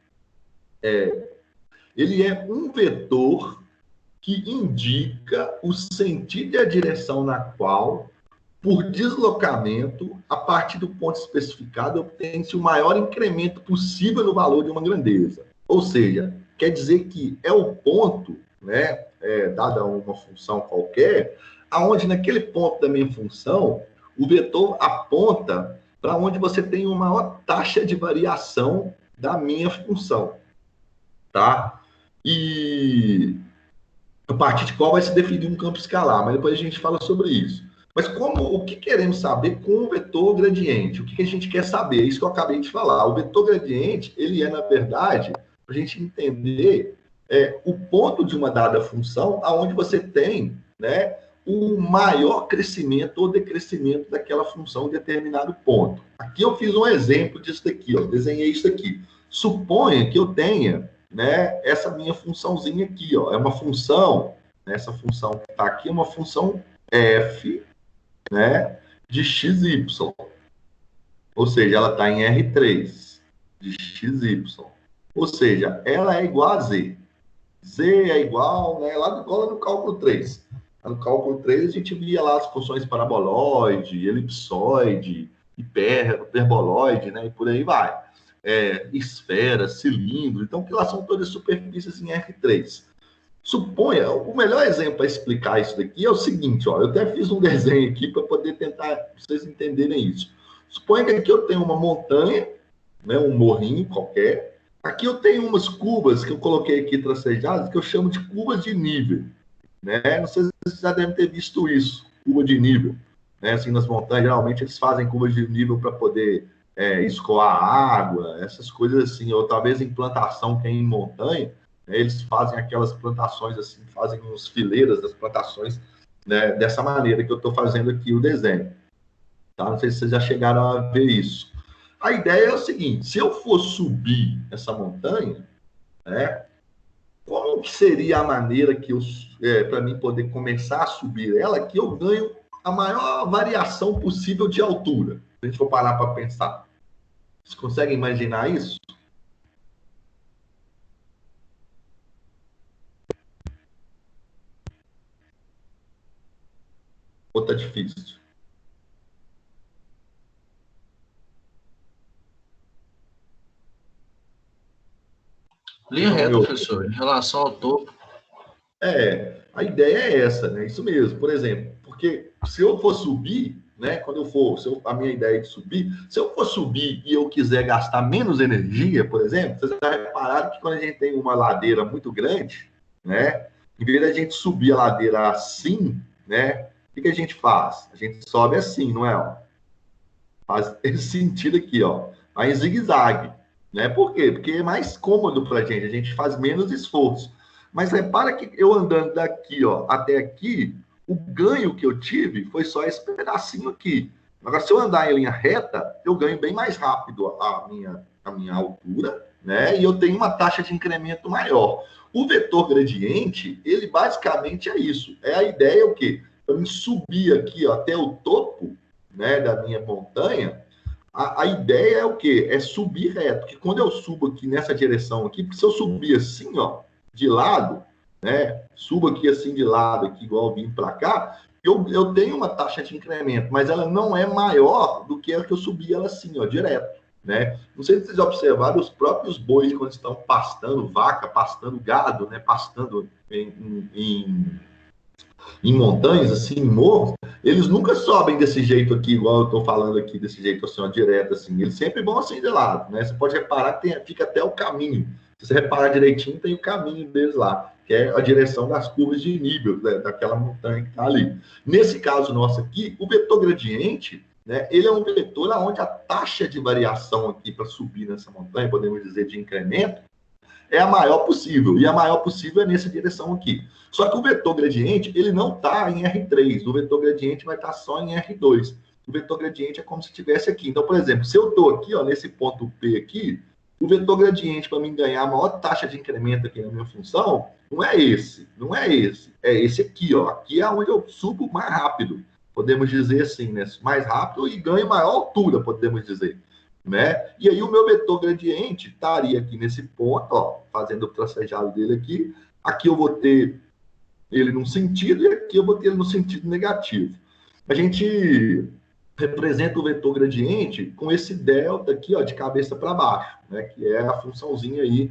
Speaker 1: ele é um vetor que indica o sentido e a direção na qual, por deslocamento, a partir do ponto especificado, obtém-se o maior incremento possível no valor de uma grandeza. Ou seja, quer dizer que é o ponto, né, dada uma função qualquer, aonde naquele ponto da minha função, o vetor aponta para onde você tem uma maior taxa de variação da minha função, tá? E a partir de qual vai se definir um campo escalar, mas depois a gente fala sobre isso. Mas o que queremos saber com o vetor gradiente? O que a gente quer saber? Isso que eu acabei de falar. O vetor gradiente, ele é, na verdade, para a gente entender o ponto de uma dada função aonde você tem, né, o maior crescimento ou decrescimento daquela função em determinado ponto. Aqui eu fiz um exemplo disso daqui, ó, desenhei isso aqui. Suponha que eu tenha, né, essa minha funçãozinha aqui, ó, é uma função, né, essa função que está aqui é uma função f, né, de xy, ou seja, ela está em R3 de xy, ou seja, ela é igual a z. Z é igual, né, lá no cálculo 3. No cálculo 3 a gente via lá as funções paraboloide, elipsoide, hiperboloide, né, e por aí vai. Esfera, cilindro, então que lá são todas superfícies em R3. Suponha, o melhor exemplo para explicar isso daqui é o seguinte, ó, eu até fiz um desenho aqui para poder tentar vocês entenderem isso. Suponha que aqui eu tenho uma montanha, né, um morrinho qualquer. Aqui eu tenho umas curvas que eu coloquei aqui tracejadas que eu chamo de curvas de nível. Né? Não sei se vocês já devem ter visto isso, curva de nível. Né? Assim, nas montanhas, geralmente eles fazem curvas de nível para poder escoar água, essas coisas assim, ou talvez em plantação, que é em montanha, né? Eles fazem aquelas plantações assim, fazem uns fileiras das plantações, né? Dessa maneira que eu estou fazendo aqui o desenho. Tá? Não sei se vocês já chegaram a ver isso. A ideia é o seguinte, se eu for subir essa montanha, né? Como que seria a maneira que para mim poder começar a subir ela, que eu ganho a maior variação possível de altura? Se a gente for parar para pensar. Vocês conseguem imaginar isso? Ou tá difícil?
Speaker 4: Linha reta, professor, em relação ao topo.
Speaker 1: A ideia é essa, né? Isso mesmo. Por exemplo, porque se eu for subir, né? Quando eu for, a minha ideia é de subir, se eu for subir e eu quiser gastar menos energia, por exemplo, vocês já repararam que quando a gente tem uma ladeira muito grande, né? Em vez da gente subir a ladeira assim, né? O que a gente faz? A gente sobe assim, não é? Ó? Faz esse sentido aqui, ó. Vai em zigue-zague. Né? Por quê? Porque é mais cômodo para a gente faz menos esforço. Mas repara que eu andando daqui, ó, até aqui, o ganho que eu tive foi só esse pedacinho aqui. Agora, se eu andar em linha reta, eu ganho bem mais rápido a minha altura, né? E eu tenho uma taxa de incremento maior. O vetor gradiente, ele basicamente é isso. É a ideia o quê? Para eu subir aqui ó, até o topo, né, da minha montanha, a ideia é o quê? É subir reto. Porque quando eu subo aqui nessa direção aqui, porque se eu subir assim, ó, de lado, né? Subo aqui assim de lado, aqui, igual eu vim para cá, eu tenho uma taxa de incremento, mas ela não é maior do que a que eu subi ela assim, ó, direto, né? Não sei se vocês observaram, os próprios bois, quando estão pastando vaca, pastando gado, né? Pastando em montanhas, assim, em morros, eles nunca sobem desse jeito aqui, igual eu estou falando aqui, desse jeito assim, ó, direto, assim. Eles sempre vão assim de lado, né? Você pode reparar que fica até o caminho. Se você reparar direitinho, tem o caminho deles lá, que é a direção das curvas de nível, né, daquela montanha que está ali. Nesse caso nosso aqui, o vetor gradiente, né, ele é um vetor onde a taxa de variação aqui para subir nessa montanha, podemos dizer, de incremento, é a maior possível, e a maior possível é nessa direção aqui. Só que o vetor gradiente, ele não está em R3, o vetor gradiente vai estar só em R2. O vetor gradiente é como se estivesse aqui. Então, por exemplo, se eu estou aqui, ó, nesse ponto P aqui, o vetor gradiente para mim ganhar a maior taxa de incremento aqui na minha função, não é esse, é esse aqui, ó. Aqui é onde eu subo mais rápido, podemos dizer assim, né? Mais rápido e ganho maior altura, podemos dizer. Né? E aí o meu vetor gradiente estaria aqui nesse ponto, ó, fazendo o tracejado dele aqui. Aqui eu vou ter ele num sentido e aqui eu vou ter ele no sentido negativo. A gente representa o vetor gradiente com esse delta aqui, ó, de cabeça para baixo, né? Que é a funçãozinha aí,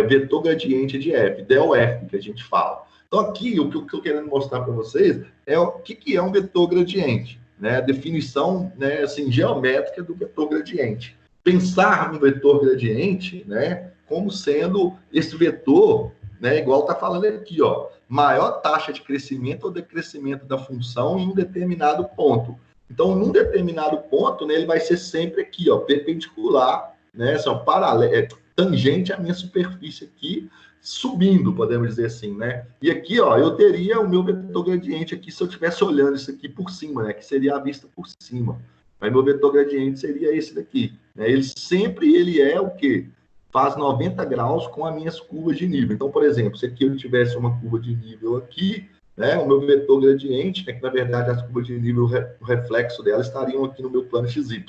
Speaker 1: vetor gradiente de f, del f, que a gente fala. Então aqui, o que eu estou querendo mostrar para vocês é o que é um vetor gradiente. Né, a definição, né, assim, geométrica do vetor gradiente. Pensar no vetor gradiente, né, como sendo esse vetor, né, igual está falando aqui, ó, maior taxa de crescimento ou decrescimento da função em um determinado ponto. Então, num determinado ponto, né, ele vai ser sempre aqui, ó, perpendicular, né, paralelo, tangente à minha superfície aqui, subindo, podemos dizer assim, né? E aqui, ó, eu teria o meu vetor gradiente aqui se eu estivesse olhando isso aqui por cima, né? Que seria a vista por cima. Mas meu vetor gradiente seria esse daqui. Né? Ele é o quê? Faz 90 graus com as minhas curvas de nível. Então, por exemplo, se aqui eu tivesse uma curva de nível aqui, né? O meu vetor gradiente, né? Que na verdade as curvas de nível, o reflexo dela estariam aqui no meu plano XY.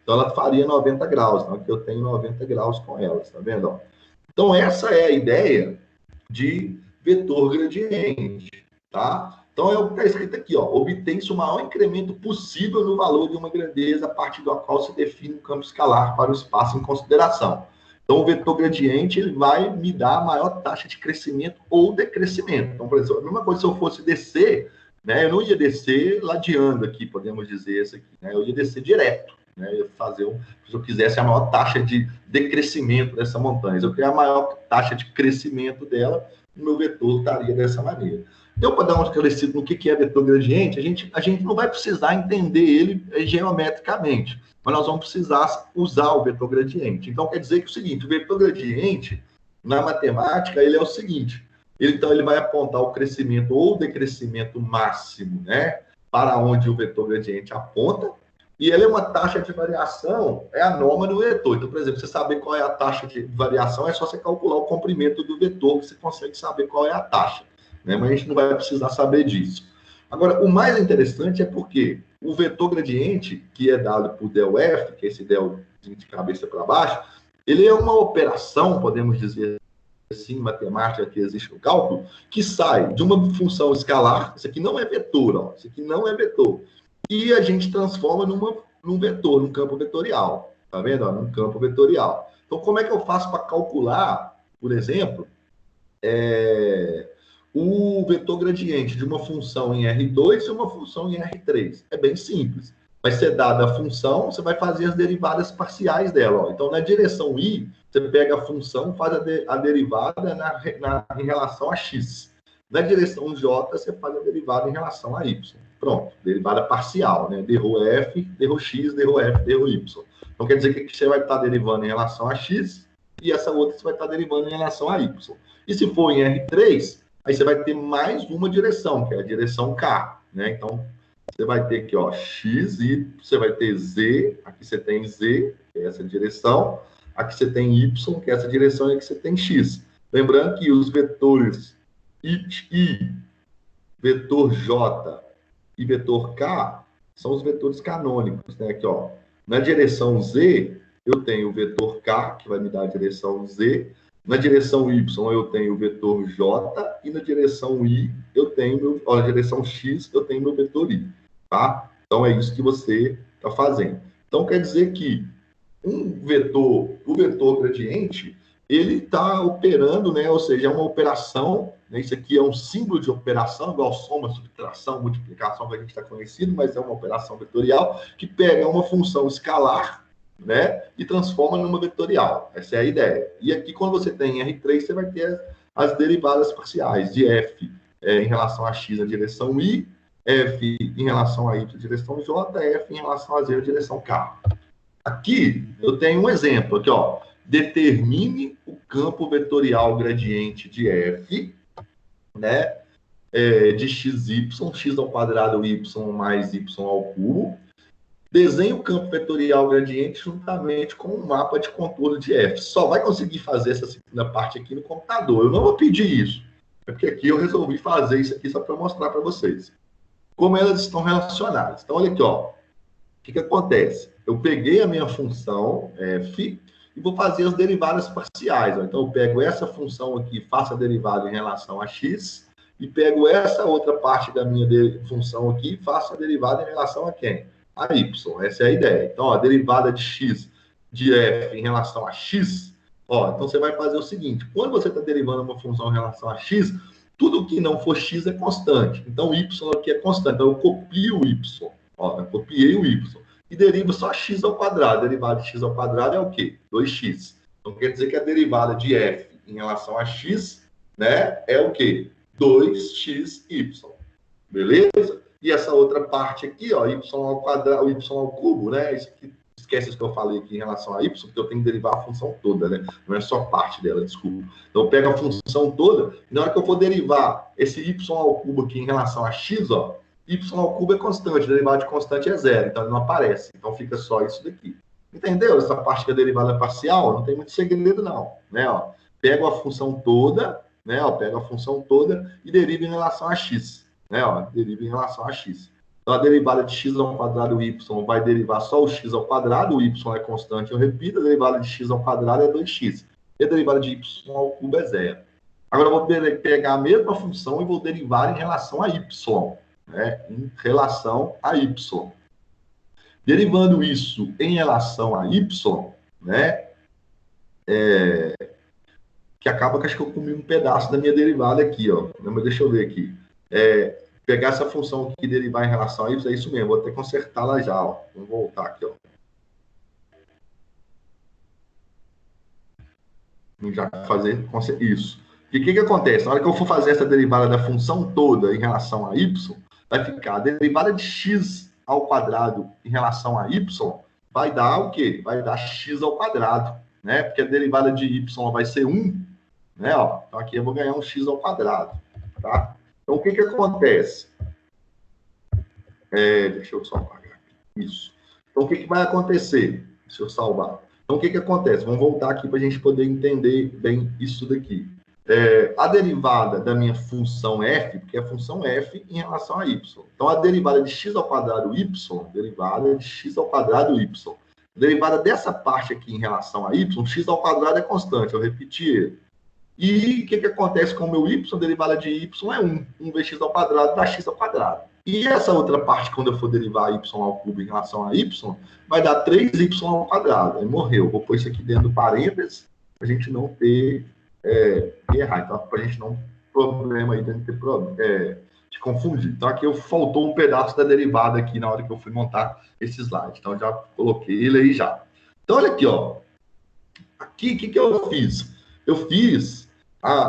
Speaker 1: Então, ela faria 90 graus. Então, aqui eu tenho 90 graus com elas, tá vendo? Ó? Então, essa é a ideia de vetor gradiente, tá? Então, é o que está escrito aqui, ó. Obtém-se o maior incremento possível no valor de uma grandeza a partir da qual se define um campo escalar para o espaço em consideração. Então, o vetor gradiente, ele vai me dar a maior taxa de crescimento ou decrescimento. Então, por exemplo, a mesma coisa se eu fosse descer, né? Eu não ia descer ladeando aqui, podemos dizer isso aqui, né? Eu ia descer direto. Né, se eu quisesse a maior taxa de decrescimento dessa montanha, se eu criar a maior taxa de crescimento dela, o meu vetor estaria dessa maneira. Então, para dar um esclarecido no que é vetor gradiente, a gente não vai precisar entender ele geometricamente, mas nós vamos precisar usar o vetor gradiente. Então, quer dizer que é o seguinte, o vetor gradiente, na matemática, ele é o seguinte, então ele vai apontar o crescimento ou decrescimento máximo, né, para onde o vetor gradiente aponta, e ele é uma taxa de variação, é anômala no vetor. Então, por exemplo, você saber qual é a taxa de variação, é só você calcular o comprimento do vetor, que você consegue saber qual é a taxa. Né? Mas a gente não vai precisar saber disso. Agora, o mais interessante é porque o vetor gradiente, que é dado por del f, que é esse del de cabeça para baixo, ele é uma operação, podemos dizer assim, matemática que existe no cálculo, que sai de uma função escalar, isso aqui não é vetor, ó, isso aqui não é vetor, e a gente transforma num vetor, num campo vetorial. Tá vendo? Ó, num campo vetorial. Então, como é que eu faço para calcular, por exemplo, o vetor gradiente de uma função em R2 e uma função em R3? É bem simples. Vai ser dada a função, você vai fazer as derivadas parciais dela. Ó. Então, na direção I, você pega a função, faz a derivada em relação a x. Na direção J, você faz a derivada em relação a y. Pronto, derivada parcial, né? Derrou f, derrou x, derrou f, derrou y. Então, quer dizer que você vai estar derivando em relação a x e essa outra você vai estar derivando em relação a y. E se for em R3, aí você vai ter mais uma direção, que é a direção K, né? Então, você vai ter aqui, ó, x, y, você vai ter z, aqui você tem z, que é essa direção, aqui você tem y, que é essa direção, e aqui você tem x. Lembrando que os vetores i, vetor j e vetor k são os vetores canônicos, né? Aqui, ó, na direção z, eu tenho o vetor k, que vai me dar a direção z, na direção y eu tenho o vetor j, e na direção i eu tenho, na direção x eu tenho meu vetor i, tá? Então é isso que você está fazendo. Então quer dizer que o vetor gradiente, ele está operando, né? Ou seja, é uma operação, né? Isso aqui é um símbolo de operação, igual soma, subtração, multiplicação, que a gente está conhecido, mas é uma operação vetorial que pega uma função escalar, né, e transforma numa vetorial. Essa é a ideia. E aqui, quando você tem R3, você vai ter as derivadas parciais de f em relação a x na direção i, f em relação a y na direção j, f em relação a z na direção k. Aqui, eu tenho um exemplo, aqui, ó. Determine o campo vetorial gradiente de f, né, de xy, x ao quadrado y mais y ao cubo. Desenhe o campo vetorial gradiente juntamente com um mapa de contorno de f. Só vai conseguir fazer essa segunda parte aqui no computador. Eu não vou pedir isso. É porque aqui eu resolvi fazer isso aqui só para mostrar para vocês como elas estão relacionadas. Então, olha aqui, ó. O que acontece? Eu peguei a minha função f e vou fazer as derivadas parciais. Ó. Então, eu pego essa função aqui, faço a derivada em relação a x, e pego essa outra parte da minha função aqui e faço a derivada em relação a quem? A y. Essa é a ideia. Então, ó, a derivada de x de f em relação a x, ó, então você vai fazer o seguinte, quando você está derivando uma função em relação a x, tudo que não for x é constante. Então, y aqui é constante. Então, eu copio o y. Ó, eu copiei o y. E derivo só x ao quadrado. A derivada de x ao quadrado é o quê? 2x. Então, quer dizer que a derivada de f em relação a x, né, é o quê? 2xy. Beleza? E essa outra parte aqui, ó, y ao quadrado, y ao cubo, né? Isso aqui, esquece isso que eu falei aqui em relação a y, porque eu tenho que derivar a função toda, né? Não é só parte dela, desculpa. Então, eu pego a função toda, e na hora que eu for derivar esse y ao cubo aqui em relação a x, ó, y ao cubo é constante, a derivada de constante é zero, então ele não aparece. Então, fica só isso daqui. Entendeu? Essa parte que é derivada parcial, não tem muito segredo, não. Né? Ó, pego a função toda, né? Ó, pego a função toda e derivo em relação a x. Né? Ó, derivo em relação a x. Então, a derivada de x ao quadrado y vai derivar só o x ao quadrado, o y é constante, eu repito, a derivada de x ao quadrado é 2x. E a derivada de y ao cubo é zero. Agora, eu vou pegar a mesma função e vou derivar em relação a y. Né? Em relação a y. Derivando isso em relação a y, né? Que acaba que acho que eu comi um pedaço da minha derivada aqui, ó. Mas deixa eu ver aqui. Pegar essa função aqui e derivar em relação a y, é isso mesmo. Vou até consertá-la já, ó. Vamos voltar aqui, ó. Já fazer isso. E o que acontece? Na hora que eu for fazer essa derivada da função toda em relação a y, vai ficar a derivada de x ao quadrado em relação a y, vai dar o quê? Vai dar x ao quadrado, né? Porque a derivada de y vai ser 1, né? Ó, então aqui eu vou ganhar um x ao quadrado, tá? Então o que acontece? Deixa eu só apagar aqui. Isso. Então o que vai acontecer? Deixa eu salvar. Então o que acontece? Vamos voltar aqui para a gente poder entender bem isso daqui. A derivada da minha função f, porque é a função f em relação a y. Então, a derivada de x ao quadrado y, derivada de x ao quadrado y. Derivada dessa parte aqui em relação a y, x ao quadrado é constante, eu repeti ele. E o que acontece com o meu y? A derivada de y é 1. 1 vezes x ao quadrado dá x ao quadrado. E essa outra parte, quando eu for derivar y ao cubo em relação a y, vai dar 3y ao quadrado. Aí morreu. Vou pôr isso aqui dentro do parênteses, para a gente não ter... errar, então, para a gente não problema aí, não ter problema, de confundir. Então, aqui faltou um pedaço da derivada aqui na hora que eu fui montar esse slide. Então, já coloquei ele aí já. Então, olha aqui, ó. Aqui, o que eu fiz? Eu fiz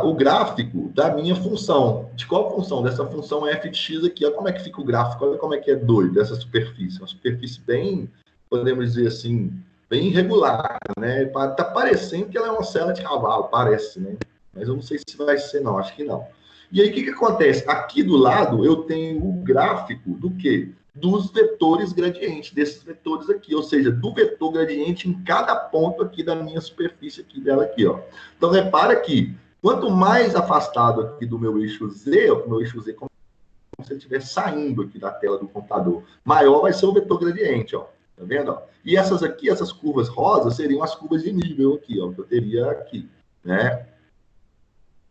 Speaker 1: o gráfico da minha função. De qual função? Dessa função f de x aqui. Olha como é que fica o gráfico. Olha como é que é doido essa superfície. Uma superfície bem, podemos dizer assim, bem irregular, né? Tá parecendo que ela é uma sela de cavalo, parece, né? Mas eu não sei se vai ser, não. Acho que não. E aí, o que acontece? Aqui do lado, eu tenho o gráfico do quê? dos vetores gradiente, desses vetores aqui, ou seja, do vetor gradiente em cada ponto aqui da minha superfície aqui dela aqui, ó. Então, repara que quanto mais afastado aqui do meu eixo Z, o meu eixo Z como se ele estivesse saindo aqui da tela do computador, maior vai ser o vetor gradiente, ó. Tá vendo? Ó? E essas aqui, essas curvas rosas, seriam as curvas de nível aqui, ó, que eu teria aqui, né?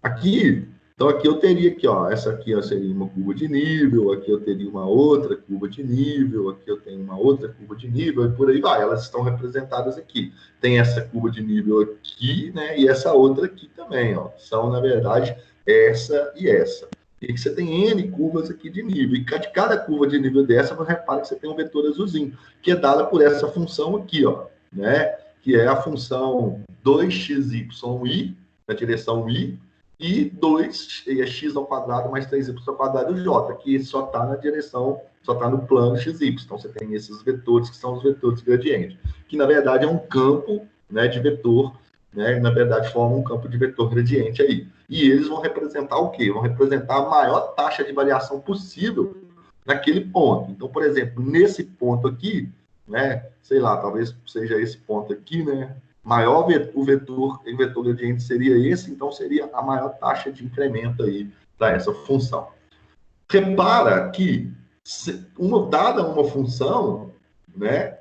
Speaker 1: Aqui, então aqui eu teria aqui, ó, essa aqui ó, seria uma curva de nível, aqui eu teria uma outra curva de nível, aqui eu tenho uma outra curva de nível, e por aí vai, elas estão representadas aqui. Tem essa curva de nível aqui, né, e essa outra aqui também, ó, são, na verdade, essa e essa. E você tem N curvas aqui de nível, e de cada curva de nível dessa, você repara que você tem um vetor azulzinho, que é dada por essa função aqui, ó, né, que é a função 2xy, na direção y, e 2 é x ao quadrado mais 3y ao quadrado j, que só está na direção, só está no plano xy. Então, você tem esses vetores, que são os vetores gradientes, que, na verdade, é um campo, né, de vetor, né, na verdade, forma um campo de vetor gradiente aí. E eles vão representar o quê? Vão representar a maior taxa de variação possível naquele ponto. Então, por exemplo, nesse ponto aqui, né, sei lá, talvez seja esse ponto aqui, né, maior o vetor gradiente seria esse, então seria a maior taxa de incremento aí para essa função. Repara que, dada uma função, né,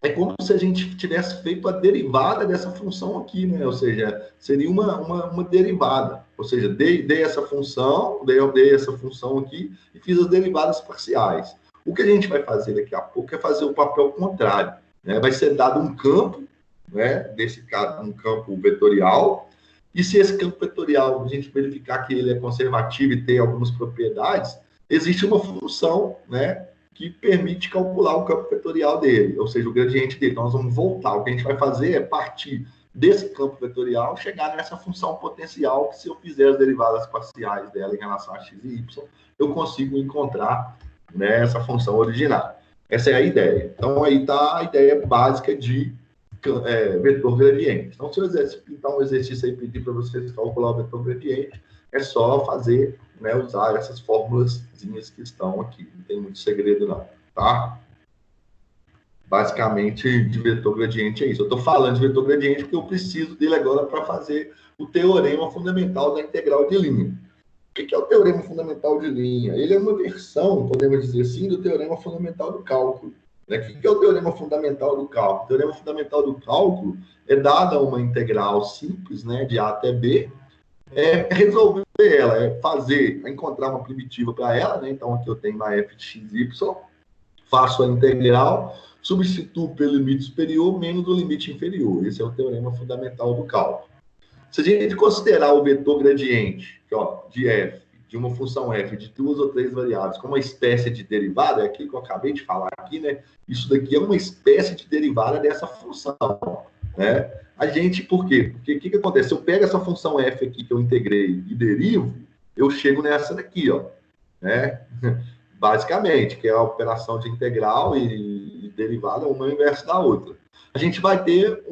Speaker 1: é como se a gente tivesse feito a derivada dessa função aqui, né? Ou seja, seria uma derivada. Ou seja, dei essa função, dei essa função aqui e fiz as derivadas parciais. O que a gente vai fazer daqui a pouco é fazer o papel contrário, né? Vai ser dado um campo, né, desse caso, um campo vetorial, e se esse campo vetorial, a gente verificar que ele é conservativo e tem algumas propriedades, existe uma função, né, que permite calcular o campo vetorial dele, ou seja, o gradiente dele. Então, nós vamos voltar. O que a gente vai fazer é partir desse campo vetorial, chegar nessa função potencial, que se eu fizer as derivadas parciais dela em relação a x e y, eu consigo encontrar, né, essa função original. Essa é a ideia. Então, aí está a ideia básica de vetor gradiente. Então, se eu pintar um exercício aí, pedir para vocês calcular o vetor gradiente, é só fazer, né, usar essas fórmulazinhas que estão aqui. Não tem muito segredo, não, tá? Basicamente, de vetor gradiente é isso. Eu estou falando de vetor gradiente porque eu preciso dele agora para fazer o teorema fundamental da integral de linha. O que é o teorema fundamental de linha? Ele é uma versão, podemos dizer assim, do teorema fundamental do cálculo. O que é o teorema fundamental do cálculo? O teorema fundamental do cálculo é dada uma integral simples, né, de A até B, resolver ela, encontrar uma primitiva para ela, né? Então aqui eu tenho uma f de xy, faço a integral, substituo pelo limite superior menos o limite inferior. Esse é o teorema fundamental do cálculo. Se a gente considerar o vetor gradiente, de f, de uma função f de 2 ou 3 variáveis, como uma espécie de derivada, é aquilo que eu acabei de falar aqui, né? Isso daqui é uma espécie de derivada dessa função, né? A gente, por quê? Porque o que acontece? Se eu pego essa função f aqui que eu integrei e derivo, eu chego nessa daqui, ó, né? Basicamente, que é a operação de integral e derivada, uma inversa da outra. A gente vai ter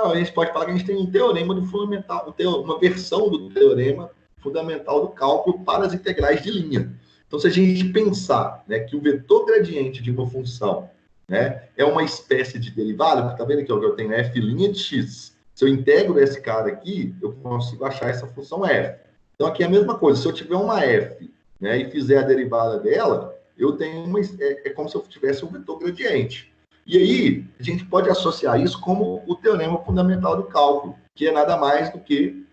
Speaker 1: a gente pode falar que a gente tem um teorema do fundamental, uma versão do teorema fundamental do cálculo para as integrais de linha. Então, se a gente pensar, né, que o vetor gradiente de uma função, né, é uma espécie de derivada, está vendo aqui, ó, que eu tenho f' de x. Se eu integro esse cara aqui, eu consigo achar essa função f. Então, aqui é a mesma coisa. Se eu tiver uma f, né, e fizer a derivada dela, eu tenho é como se eu tivesse um vetor gradiente. E aí, a gente pode associar isso como o teorema fundamental do cálculo, que é nada mais do que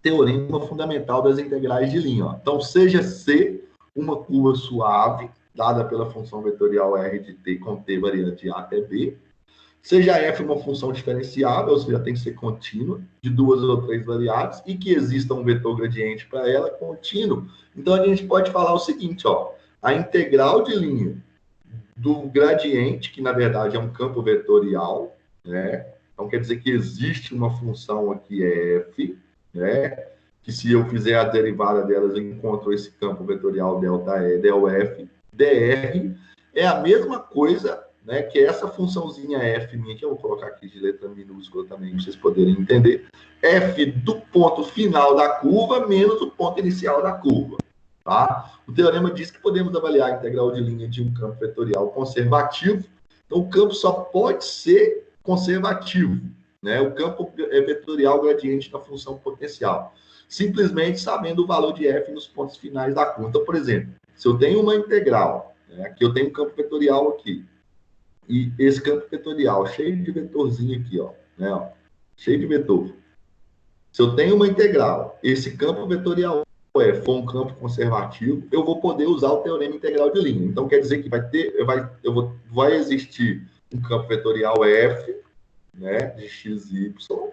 Speaker 1: teorema fundamental das integrais de linha. Ó. Então, seja C uma curva suave, dada pela função vetorial R de t com t variante de A até B, seja F uma função diferenciável, ou seja, tem que ser contínua, de 2 ou 3 variáveis, e que exista um vetor gradiente para ela contínuo. Então, a gente pode falar o seguinte, ó, a integral de linha do gradiente, que na verdade é um campo vetorial, né? Então, quer dizer que existe uma função aqui, F, né? Que se eu fizer a derivada delas, eu encontro esse campo vetorial ΔE, ΔF, dr, é a mesma coisa, né, que essa funçãozinha f minha, que eu vou colocar aqui de letra minúscula também, para vocês poderem entender, f do ponto final da curva menos o ponto inicial da curva. Tá? O teorema diz que podemos avaliar a integral de linha de um campo vetorial conservativo. Então, o campo só pode ser conservativo, né? O campo é vetorial gradiente da função potencial, simplesmente sabendo o valor de f nos pontos finais da curva. Então, por exemplo, se eu tenho uma integral, né? Aqui eu tenho um campo vetorial aqui, e esse campo vetorial cheio de vetorzinho aqui, ó, né? Ó, cheio de vetor. Se eu tenho uma integral, esse campo vetorial for um campo conservativo, eu vou poder usar o teorema integral de linha. Então, quer dizer que vai existir um campo vetorial f, né, de x e y,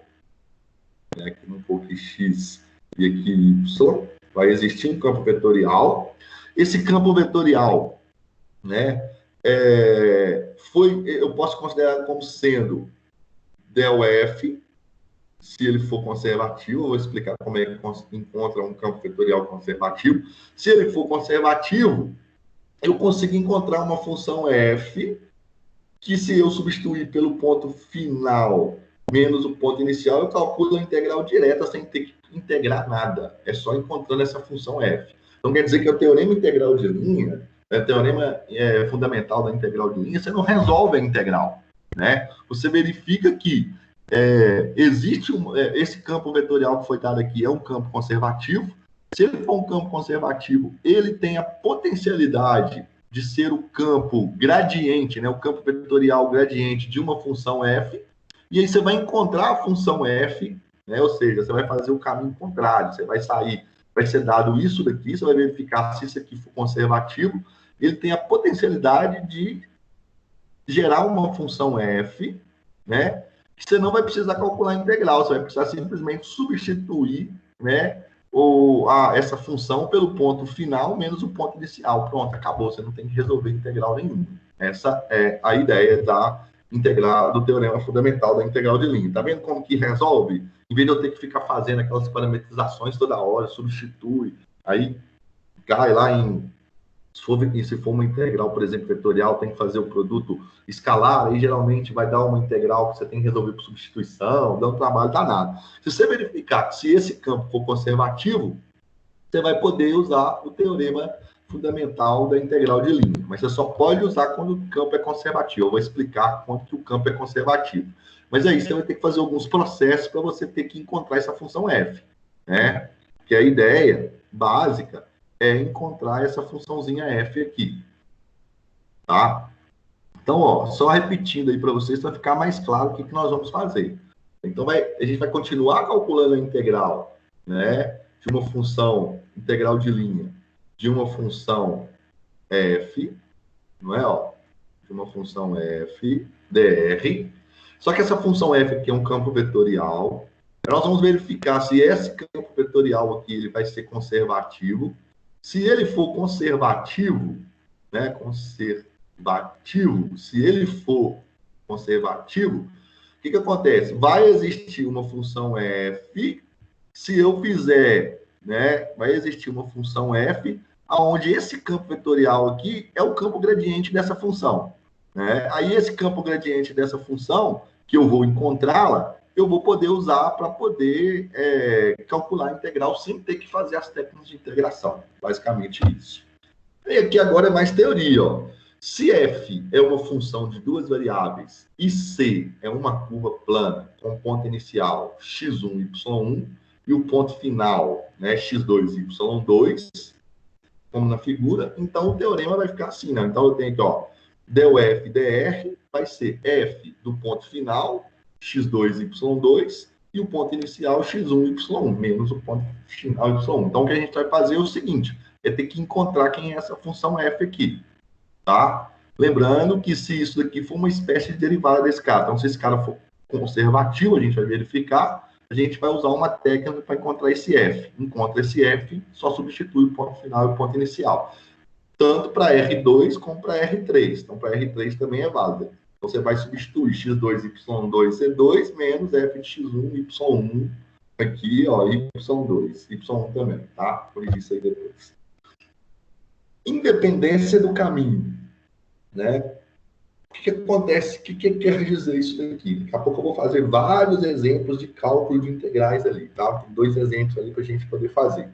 Speaker 1: né, aqui não for aqui x e aqui y, vai existir um campo vetorial. Esse campo vetorial, né, eu posso considerar como sendo del f, se ele for conservativo. Eu vou explicar como é que encontra um campo vetorial conservativo. Se ele for conservativo, eu consigo encontrar uma função f, que se eu substituir pelo ponto final menos o ponto inicial, eu calculo a integral direta sem ter que integrar nada. É só encontrando essa função f. Então, quer dizer que o teorema integral de linha, o teorema fundamental da integral de linha, você não resolve a integral, né? Você verifica que existe esse campo vetorial que foi dado aqui, é um campo conservativo. Se ele for um campo conservativo, ele tem a potencialidade de ser o campo gradiente, né, o campo vetorial gradiente de uma função f, e aí você vai encontrar a função f, né, ou seja, você vai fazer o caminho contrário, você vai sair, vai ser dado isso daqui, você vai verificar se isso aqui for conservativo, ele tem a potencialidade de gerar uma função f, né, que você não vai precisar calcular a integral, você vai precisar simplesmente substituir, né, essa função pelo ponto final menos o ponto inicial. Pronto, acabou, você não tem que resolver integral nenhuma. Essa é a ideia do teorema fundamental da integral de linha. Tá vendo como que resolve? Em vez de eu ter que ficar fazendo aquelas parametrizações toda hora, substitui, aí cai lá se for uma integral, por exemplo, vetorial, tem que fazer o produto escalar, aí geralmente vai dar uma integral que você tem que resolver por substituição, dá um trabalho danado. Se você verificar que se esse campo for conservativo, você vai poder usar o teorema fundamental da integral de linha. Mas você só pode usar quando o campo é conservativo. Eu vou explicar quando que o campo é conservativo. Mas aí você vai ter que fazer alguns processos para você ter que encontrar essa função f, né? Que a ideia básica é encontrar essa funçãozinha f aqui, tá? Então, ó, só repetindo aí para vocês, para ficar mais claro o que nós vamos fazer. Então, a gente vai continuar calculando a integral, né, de uma função integral de linha, de uma função f, não é, ó? De uma função f, dr. Só que essa função f aqui é um campo vetorial. Nós vamos verificar se esse campo vetorial aqui ele vai ser conservativo. Se ele for conservativo, né, se ele for conservativo, o que acontece? Vai existir uma função f, se eu fizer, né, vai existir uma função f, onde esse campo vetorial aqui é o campo gradiente dessa função, né? Aí esse campo gradiente dessa função, que eu vou encontrá-la, eu vou poder usar para poder calcular a integral sem ter que fazer as técnicas de integração. Basicamente isso. E aqui agora é mais teoria, ó. Se f é uma função de duas variáveis e c é uma curva plana com ponto inicial x1, y1 e o ponto final, né, x2, y2, como na figura, então o teorema vai ficar assim, né? Então eu tenho aqui, ó, del f dr vai ser f do ponto final, x2, y2, e o ponto inicial, x1, y1, menos o ponto final, y1. Então, o que a gente vai fazer é o seguinte, é ter que encontrar quem é essa função f aqui, tá? Lembrando que se isso daqui for uma espécie de derivada desse cara, então, se esse cara for conservativo, a gente vai verificar, a gente vai usar uma técnica para encontrar esse f. Encontra esse f, só substitui o ponto final e o ponto inicial. Tanto para R2 como para R3. Então, para R3 também é válida. Então, você vai substituir x2, y2, c2, menos f de x1, y1, aqui, ó, y2, y1 também, tá? Corrigir isso aí depois. Independência do caminho, né? O que acontece? O que quer dizer isso daqui? Daqui a pouco eu vou fazer vários exemplos de cálculo de integrais ali, tá? Tem 2 exemplos ali para a gente poder fazer.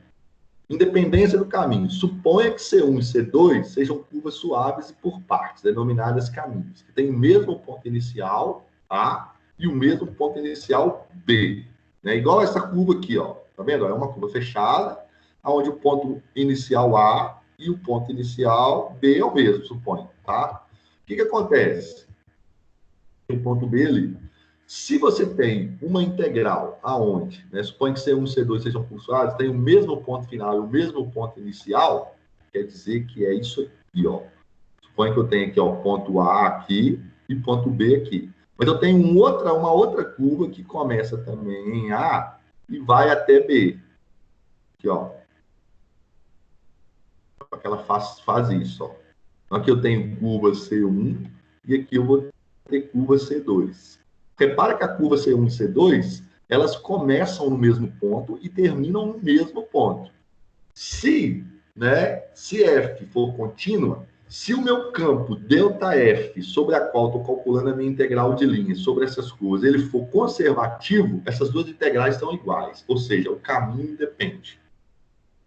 Speaker 1: Independência do caminho. Suponha que C1 e C2 sejam curvas suaves e por partes, denominadas caminhos, que têm o mesmo ponto inicial, A, e o mesmo ponto inicial, B. Né? Igual essa curva aqui, ó. Tá vendo? É uma curva fechada, onde o ponto inicial A e o ponto inicial B é o mesmo, suponho, tá? O que acontece? O ponto B ali. Se você tem uma integral aonde, né, suponha que C1 e C2 sejam pulsados, tem o mesmo ponto final e o mesmo ponto inicial, quer dizer que é isso aqui, ó. Suponha que eu tenho aqui, ó, ponto A aqui e ponto B aqui. Mas eu tenho uma outra curva que começa também em A e vai até B. Aqui, ó. Ela faz isso, ó. Aqui eu tenho curva C1 e aqui eu vou ter curva C2. Repara que a curva C1 e C2, elas começam no mesmo ponto e terminam no mesmo ponto. Se F for contínua, se o meu campo ΔF, sobre a qual estou calculando a minha integral de linha, sobre essas curvas, ele for conservativo, essas duas integrais são iguais, ou seja, o caminho independe.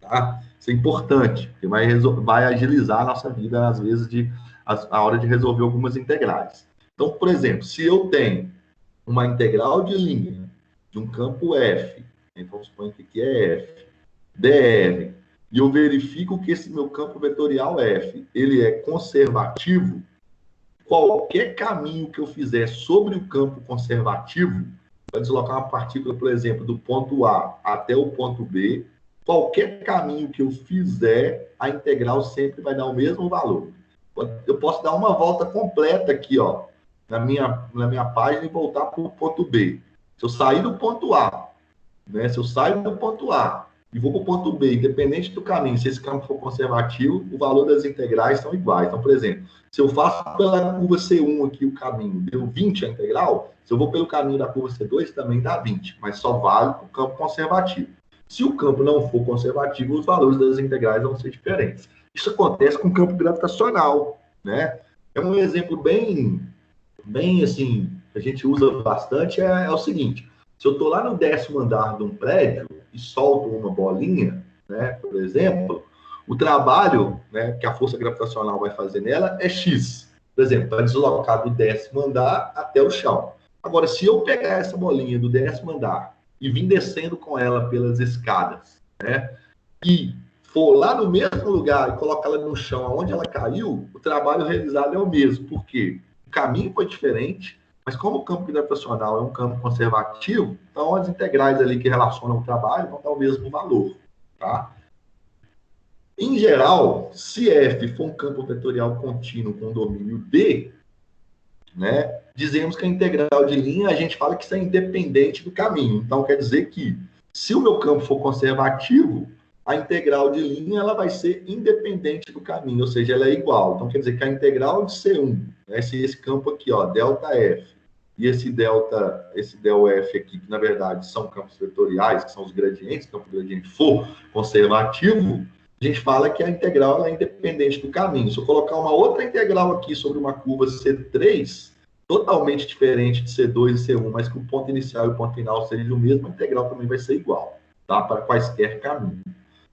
Speaker 1: Tá? Isso é importante, porque vai agilizar a nossa vida, às vezes, a hora de resolver algumas integrais. Então, por exemplo, se eu tenho uma integral de linha de um campo F, então suponho que aqui é F, dr, e eu verifico que esse meu campo vetorial F, ele é conservativo, qualquer caminho que eu fizer sobre o campo conservativo, para deslocar uma partícula, por exemplo, do ponto A até o ponto B, qualquer caminho que eu fizer, a integral sempre vai dar o mesmo valor. Eu posso dar uma volta completa aqui, ó, na minha página e voltar para o ponto B. Se eu sair do ponto A, né, se eu saio do ponto A e vou para o ponto B, independente do caminho, se esse campo for conservativo, o valor das integrais são iguais. Então, por exemplo, se eu faço pela curva C1 aqui o caminho, deu 20 a integral, se eu vou pelo caminho da curva C2, também dá 20, mas só vale para o campo conservativo. Se o campo não for conservativo, os valores das integrais vão ser diferentes. Isso acontece com o campo gravitacional, né? É um exemplo bem assim, que a gente usa bastante, é o seguinte: se eu estou lá no 10º andar de um prédio e solto uma bolinha, né, por exemplo, o trabalho, né, que a força gravitacional vai fazer nela é X. Por exemplo, para deslocar do 10º andar até o chão. Agora, se eu pegar essa bolinha do 10º andar e vir descendo com ela pelas escadas, né, e for lá no mesmo lugar e colocar ela no chão onde ela caiu, o trabalho realizado é o mesmo. Por quê? O caminho foi diferente, mas como o campo gravitacional é um campo conservativo, então as integrais ali que relacionam o trabalho vão dar o mesmo valor, tá? Em geral, se F for um campo vetorial contínuo com domínio D, né, dizemos que a integral de linha, a gente fala que isso é independente do caminho. Então, quer dizer que, se o meu campo for conservativo, a integral de linha ela vai ser independente do caminho, ou seja, ela é igual. Então, quer dizer que a integral de C1, né, esse campo aqui, ó, ΔF, e esse ΔF aqui, que na verdade são campos vetoriais, que são os gradientes, se o campo gradiente for conservativo, a gente fala que a integral ela é independente do caminho. Se eu colocar uma outra integral aqui sobre uma curva C3, totalmente diferente de C2 e C1, mas que o ponto inicial e o ponto final sejam o mesmo, a integral também vai ser igual, tá? Para quaisquer caminhos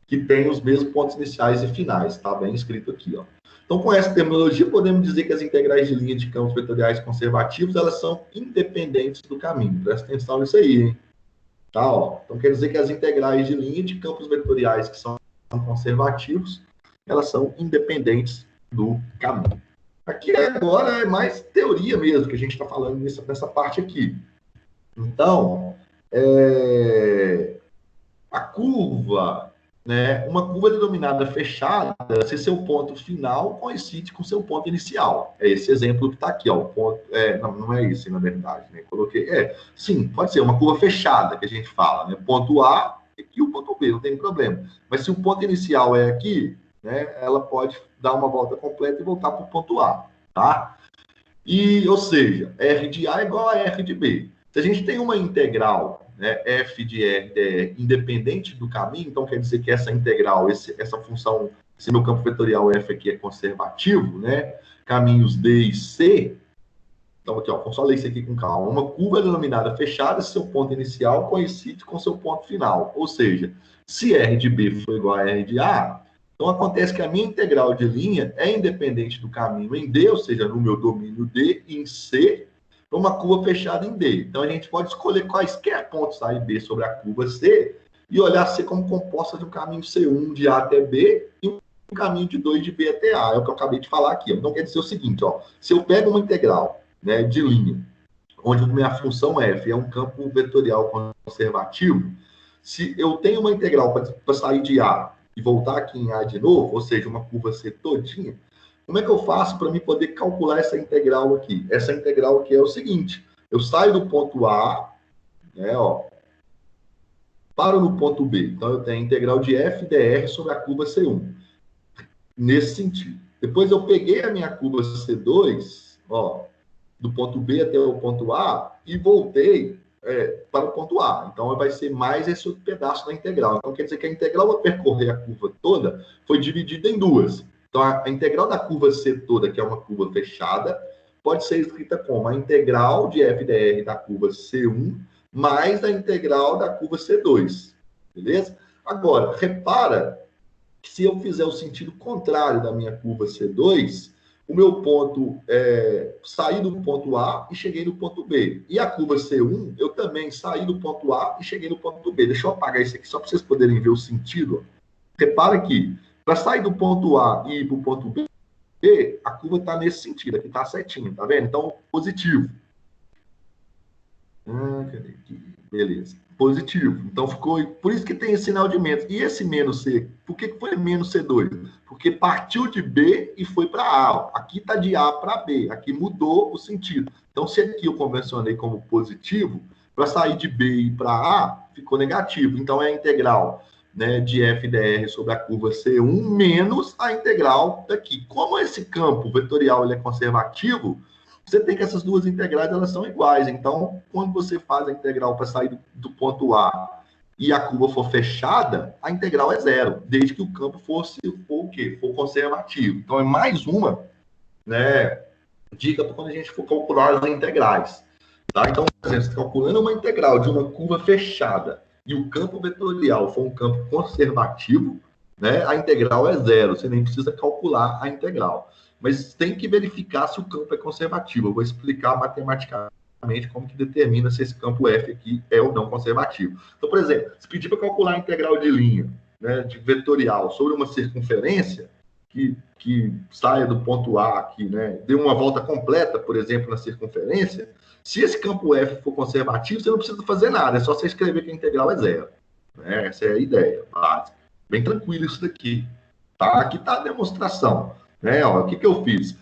Speaker 1: que tem os mesmos pontos iniciais e finais, tá bem escrito aqui, ó. Então, com essa terminologia, podemos dizer que as integrais de linha de campos vetoriais conservativos, elas são independentes do caminho. Presta atenção nisso aí, hein? Tá, ó. Então, quer dizer que as integrais de linha de campos vetoriais que são conservativos, elas são independentes do caminho. Aqui agora é mais teoria mesmo, que a gente está falando nessa parte aqui. Então, a curva, né, uma curva denominada fechada, se seu ponto final coincide com seu ponto inicial. É esse exemplo que está aqui, ó. O ponto, não é esse, na verdade, né? Coloquei. Sim, pode ser uma curva fechada que a gente fala, né? Ponto A e o ponto B, não tem problema. Mas se o ponto inicial é aqui, né, ela pode dar uma volta completa e voltar para o ponto A, tá? Ou seja, R de A é igual a R de B. Se a gente tem uma integral, né, f de r é independente do caminho, então quer dizer que essa integral, essa função, esse meu campo vetorial f aqui é conservativo, né, caminhos D e C, Então, aqui, ó, vou só ler isso aqui com calma. Uma curva é denominada fechada se seu ponto inicial coincide com seu ponto final. Ou seja, se R de B for igual a R de A, então acontece que a minha integral de linha é independente do caminho em D, ou seja, no meu domínio D, em C, para uma curva fechada em D. Então, a gente pode escolher quaisquer pontos A e B sobre a curva C e olhar C como composta de um caminho C1 de A até B e um caminho de 2 de B até A. É o que eu acabei de falar aqui. Então, quer dizer o seguinte, ó, se eu pego uma integral, né, de linha, onde minha função f é um campo vetorial conservativo, se eu tenho uma integral para sair de A e voltar aqui em A de novo, ou seja, uma curva C todinha, como é que eu faço para me poder calcular essa integral aqui? Essa integral aqui é o seguinte, eu saio do ponto A, né, ó, paro no ponto B. Então, eu tenho a integral de f dr sobre a curva C1. Nesse sentido. Depois, eu peguei a minha curva C2, ó, do ponto B até o ponto A e voltei para o ponto A. Então, vai ser mais esse outro pedaço da integral. Então, quer dizer que a integral a percorrer a curva toda foi dividida em duas. Então, a integral da curva C toda, que é uma curva fechada, pode ser escrita como a integral de f dr da curva C1 mais a integral da curva C2. Beleza? Agora, repara que se eu fizer o sentido contrário da minha curva C2, o meu ponto saí do ponto A e cheguei no ponto B. E a curva C1, eu também saí do ponto A e cheguei no ponto B. Deixa eu apagar isso aqui só para vocês poderem ver o sentido. Repara aqui, para sair do ponto A e ir para o ponto B, a curva está nesse sentido, aqui está certinho, tá vendo? Então, positivo. Cadê aqui? Beleza. Positivo. Então, ficou... Por isso que tem esse sinal de menos. E esse menos C? Por que foi menos C2? Porque partiu de B e foi para A. Aqui está de A para B. Aqui mudou o sentido. Então, se aqui eu convencionei como positivo, para sair de B e ir para A, ficou negativo. Então, é a integral, né, de f dr sobre a curva C1 menos a integral daqui. Como esse campo vetorial ele é conservativo, você tem que essas duas integrais elas são iguais. Então, quando você faz a integral para sair do ponto A e a curva for fechada, a integral é zero, desde que o campo for o quê? For conservativo. Então, é mais uma, né, dica para quando a gente for calcular as integrais. Tá? Então, por exemplo, calculando uma integral de uma curva fechada e o campo vetorial for um campo conservativo, né, a integral é zero. Você nem precisa calcular a integral. Mas tem que verificar se o campo é conservativo. Eu vou explicar matematicamente como que determina se esse campo F aqui é ou não conservativo. Então, por exemplo, se pedir para calcular a integral de linha, né, de vetorial sobre uma circunferência que saia do ponto A aqui, né, dê uma volta completa, por exemplo, na circunferência, se esse campo F for conservativo, você não precisa fazer nada, é só você escrever que a integral é zero. Né? Essa é a ideia básica. Bem tranquilo isso daqui. Tá? Aqui está a demonstração. Né? Ó, o que eu fiz?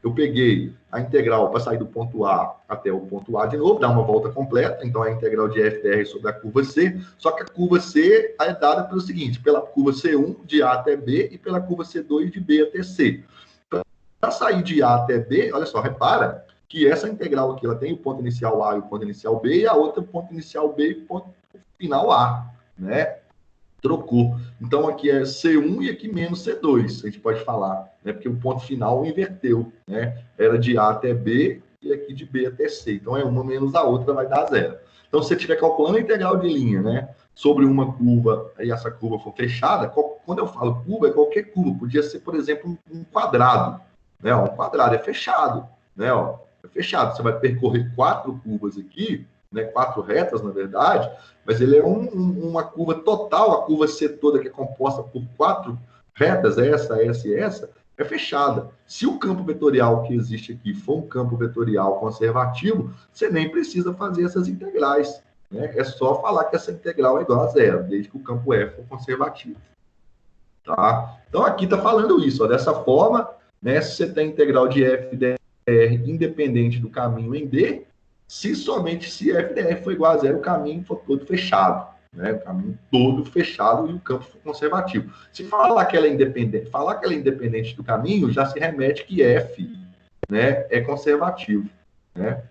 Speaker 1: Eu peguei a integral para sair do ponto A até o ponto A de novo, dar uma volta completa, então é a integral de f dr sobre a curva C, só que a curva C é dada pelo seguinte, pela curva C1 de A até B e pela curva C2 de B até C. Para sair de A até B, olha só, repara que essa integral aqui, ela tem o ponto inicial A e o ponto inicial B, e a outra o ponto inicial B e o ponto final A, né? Trocou. Então, aqui é C1 e aqui menos C2, a gente pode falar, né? Porque o ponto final inverteu, né? Era de A até B e aqui de B até C. Então, é uma menos a outra, vai dar zero. Então, se você estiver calculando a integral de linha, né? Sobre uma curva, e essa curva for fechada, quando eu falo curva, é qualquer curva. Podia ser, por exemplo, um quadrado, né? Um quadrado é fechado, né? Ó, é fechado. Você vai percorrer 4 curvas aqui, né, 4 retas, na verdade, mas ele é uma curva total, a curva C toda, que é composta por 4 retas, essa e essa, é fechada. Se o campo vetorial que existe aqui for um campo vetorial conservativo, você nem precisa fazer essas integrais. Né? É só falar que essa integral é igual a zero, desde que o campo F for conservativo. Tá? Então, aqui está falando isso. Ó, dessa forma, né, se você tem integral de f dr independente do caminho em D, somente se f dr for igual a zero, o caminho for todo fechado, né? O caminho todo fechado e o campo for conservativo. Se falar que ela é independente do caminho, já se remete que f, né, é conservativo, né?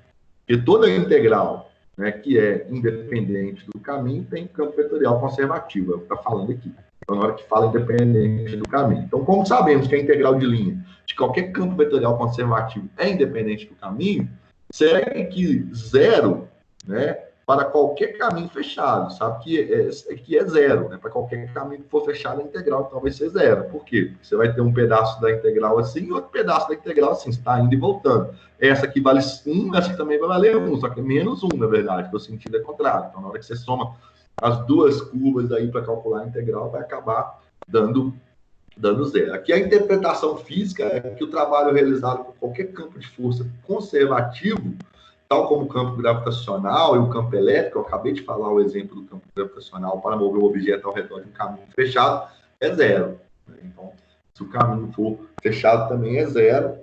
Speaker 1: Porque toda integral, né, que é independente do caminho tem campo vetorial conservativo, é o que está falando aqui. Então, na hora que fala independente do caminho. Então, como sabemos que a integral de linha de qualquer campo vetorial conservativo é independente do caminho, segue que zero, né, para qualquer caminho fechado, sabe que é zero, né? Para qualquer caminho que for fechado, a integral então vai ser zero. Por quê? Porque você vai ter um pedaço da integral assim e outro pedaço da integral assim, você está indo e voltando. Essa aqui vale 1, essa aqui também vai valer 1, só que é menos 1, na verdade, porque o sentido é contrário. Então, na hora que você soma as duas curvas aí para calcular a integral, vai acabar dando zero. Aqui a interpretação física é que o trabalho realizado por qualquer campo de força conservativo, tal como o campo gravitacional e o campo elétrico, eu acabei de falar o exemplo do campo gravitacional para mover o objeto ao redor de um caminho fechado, é zero. Então, se o caminho for fechado também é zero.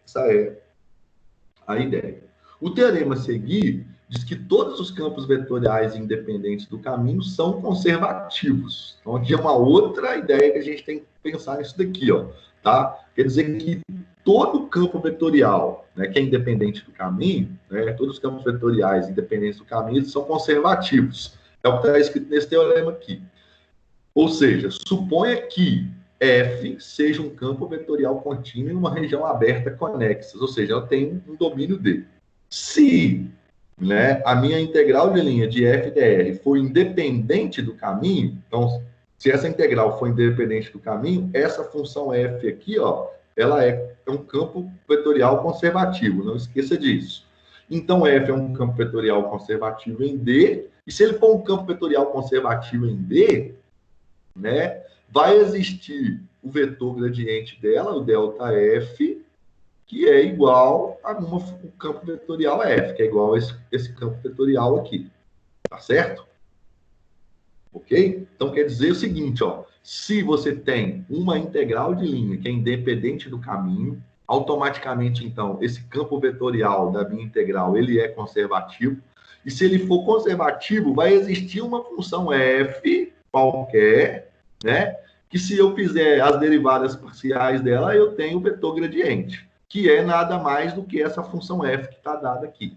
Speaker 1: Essa é a ideia. O teorema a seguir diz que todos os campos vetoriais independentes do caminho são conservativos. Então, aqui é uma outra ideia que a gente tem que pensar nisso daqui, ó, tá? Quer dizer que todo campo vetorial, né, que é independente do caminho, né, todos os campos vetoriais independentes do caminho, eles são conservativos. É o que está escrito nesse teorema aqui. Ou seja, suponha que F seja um campo vetorial contínuo em uma região aberta conexa, ou seja, eu tenho um domínio D. Se, né, a minha integral de linha de f dr for independente do caminho, então, se essa integral for independente do caminho, essa função f aqui, ó, ela é um campo vetorial conservativo, não esqueça disso. Então, f é um campo vetorial conservativo em D, e se ele for um campo vetorial conservativo em D, né, vai existir o vetor gradiente dela, o ΔF, que é igual a um campo vetorial F, que é igual a esse campo vetorial aqui. Tá certo? Ok? Então, quer dizer o seguinte, ó, se você tem uma integral de linha que é independente do caminho, automaticamente, então, esse campo vetorial da minha integral, ele é conservativo. E se ele for conservativo, vai existir uma função f qualquer, né? Que se eu fizer as derivadas parciais dela, eu tenho o vetor gradiente, que é nada mais do que essa função f que está dada aqui,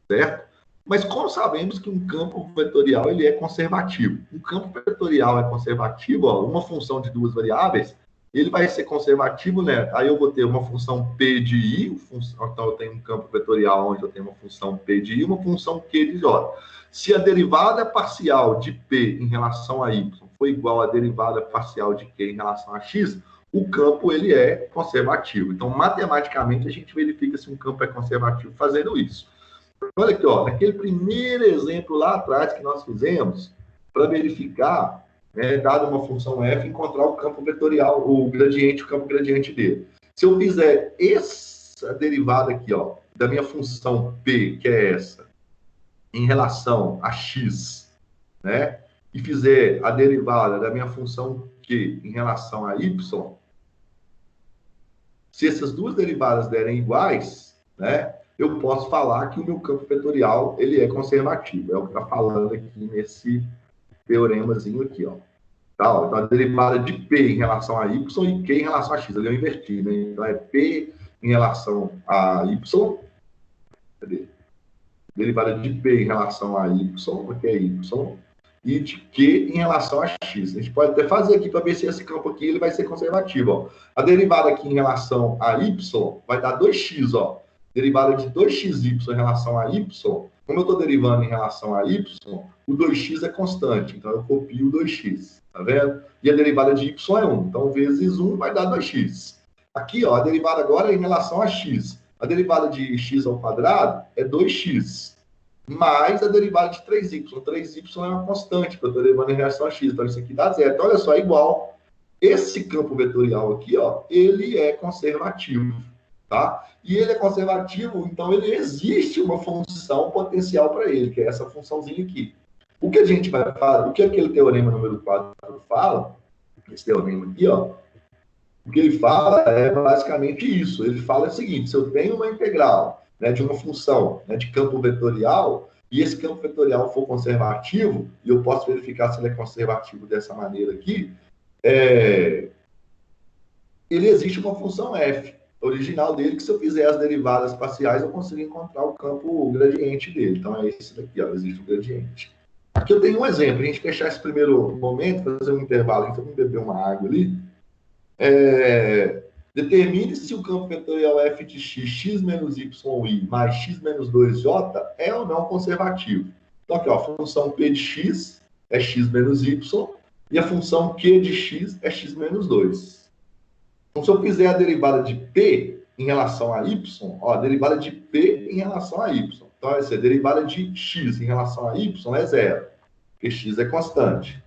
Speaker 1: certo? Mas como sabemos que um campo vetorial ele é conservativo? Um campo vetorial é conservativo, ó, uma função de duas variáveis, ele vai ser conservativo, né? Aí eu vou ter uma função P de I, então eu tenho um campo vetorial onde eu tenho uma função P de I e uma função Q de J. Se a derivada parcial de P em relação a Y for igual à derivada parcial de Q em relação a X, o campo ele é conservativo. Então, matematicamente, a gente verifica se um campo é conservativo fazendo isso. Olha aqui, ó, naquele primeiro exemplo lá atrás que nós fizemos, para verificar, dada uma função f, encontrar o campo vetorial, o campo gradiente dele. Se eu fizer essa derivada aqui, ó, da minha função p, que é essa, em relação a x, né, e fizer a derivada da minha função q em relação a y, se essas duas derivadas derem iguais, né, eu posso falar que o meu campo vetorial ele é conservativo. É o que está falando aqui nesse teoremazinho aqui, ó. Tá, ó. Então, a derivada de P em relação a Y e Q em relação a X. Ali eu inverti, né? Então, é P em relação a Y. Cadê? Derivada de P em relação a Y, que é Y, e de Q em relação a X. A gente pode até fazer aqui para ver se esse campo aqui ele vai ser conservativo, ó. A derivada aqui em relação a Y vai dar 2x, ó. Derivada de 2xy em relação a y, como eu estou derivando em relação a y, o 2x é constante, então eu copio o 2x, tá vendo? E a derivada de y é 1, então vezes 1 vai dar 2x. Aqui, ó, a derivada agora é em relação a x. A derivada de x ao quadrado é 2x, mais a derivada de 3y. 3y é uma constante, que eu estou derivando em relação a x, então isso aqui dá zero. Então, olha só, é igual. Esse campo vetorial aqui, ó, ele é conservativo. Tá? E ele é conservativo, então ele existe uma função potencial para ele, que é essa funçãozinha aqui. O que a gente vai falar, o que aquele teorema número 4 fala, esse teorema aqui, ó, o que ele fala é basicamente isso. Ele fala o seguinte: se eu tenho uma integral, né, de uma função, né, de campo vetorial, e esse campo vetorial for conservativo, e eu posso verificar se ele é conservativo dessa maneira aqui, ele existe uma função f original dele, que se eu fizer as derivadas parciais, eu consigo encontrar o campo gradiente dele. Então, é esse daqui, ó, existe um gradiente. Aqui eu tenho um exemplo, a gente fechar esse primeiro momento, fazer um intervalo, então vamos beber uma água ali. Determine se o campo vetorial f de x, x menos y mais x menos 2j é ou não conservativo. Então, aqui, ó, a função p de x é x menos y e a função q de x é x menos 2. Então, se eu fizer a derivada de p em relação a y, ó, a derivada de p em relação a y. Então, essa é a derivada de x em relação a y é zero, porque x é constante.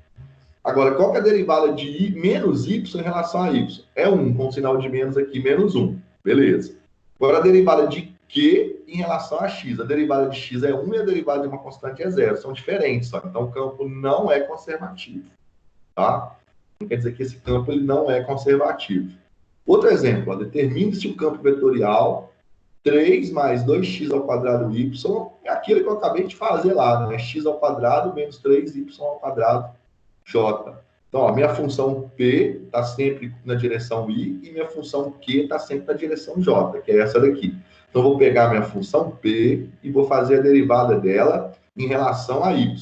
Speaker 1: Agora, qual que é a derivada de menos y em relação a y? É 1, com o sinal de menos aqui, menos 1. Beleza. Agora, a derivada de q em relação a x. A derivada de x é 1 e a derivada de uma constante é 0. São diferentes, só. Então, o campo não é conservativo. Tá? Não quer dizer que esse campo ele não é conservativo. Outro exemplo, ó, determine-se o campo vetorial 3 mais 2x ao quadrado y é aquilo que eu acabei de fazer lá, né? X ao quadrado menos 3y ao quadrado j. Então, ó, minha função p está sempre na direção i e minha função q está sempre na direção j, que é essa daqui. Então, eu vou pegar minha função p e vou fazer a derivada dela em relação a y.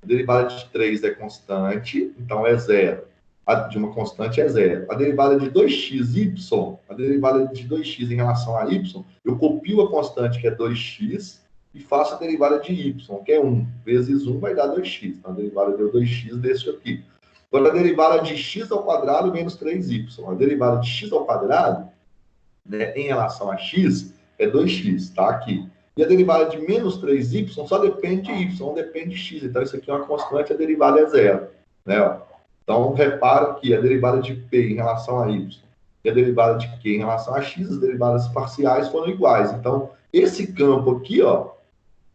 Speaker 1: A derivada de 3 é constante, então é zero. A de uma constante é zero. A derivada de 2xy, a derivada de 2x em relação a y, eu copio a constante, que é 2x, e faço a derivada de y, que é 1. Vezes 1 vai dar 2x. Então, a derivada deu 2x desse aqui. Agora, a derivada de x ao quadrado menos 3y. A derivada de x ao quadrado, né, em relação a x, é 2x, tá? Aqui. E a derivada de menos 3y só depende de y, não depende de x. Então, isso aqui é uma constante, a derivada é zero. Né? Então, repara que a derivada de p em relação a y e a derivada de q em relação a x, as derivadas parciais foram iguais. Então, esse campo aqui, ó,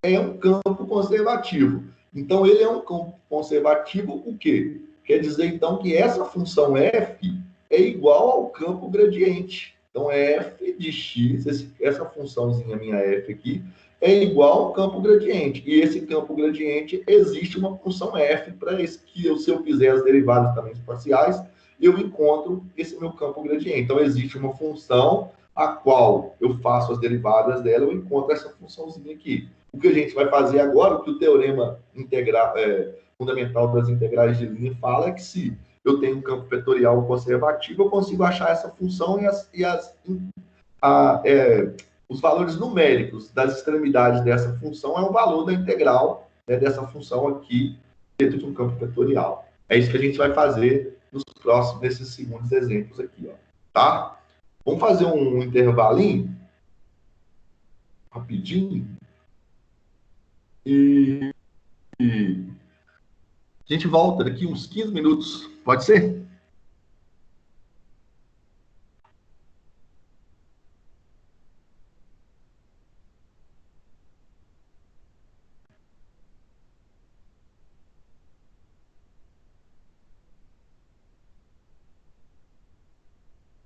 Speaker 1: é um campo conservativo. Então, ele é um campo conservativo o quê? Quer dizer, então, que essa função f é igual ao campo gradiente. Então, f de x, essa funçãozinha minha f aqui, é igual ao campo gradiente. E esse campo gradiente, existe uma função f para esse que, se eu fizer as derivadas também parciais, eu encontro esse meu campo gradiente. Então, existe uma função a qual eu faço as derivadas dela, eu encontro essa funçãozinha aqui. O que a gente vai fazer agora, o que o teorema fundamental das integrais de linha fala, é que se eu tenho um campo vetorial conservativo, eu consigo achar essa função os valores numéricos das extremidades dessa função é o valor da integral, né, dessa função aqui dentro de um campo vetorial. É isso que a gente vai fazer nesses segundos exemplos aqui, ó, tá? Vamos fazer um intervalinho rapidinho e a gente volta daqui uns 15 minutos. Pode ser?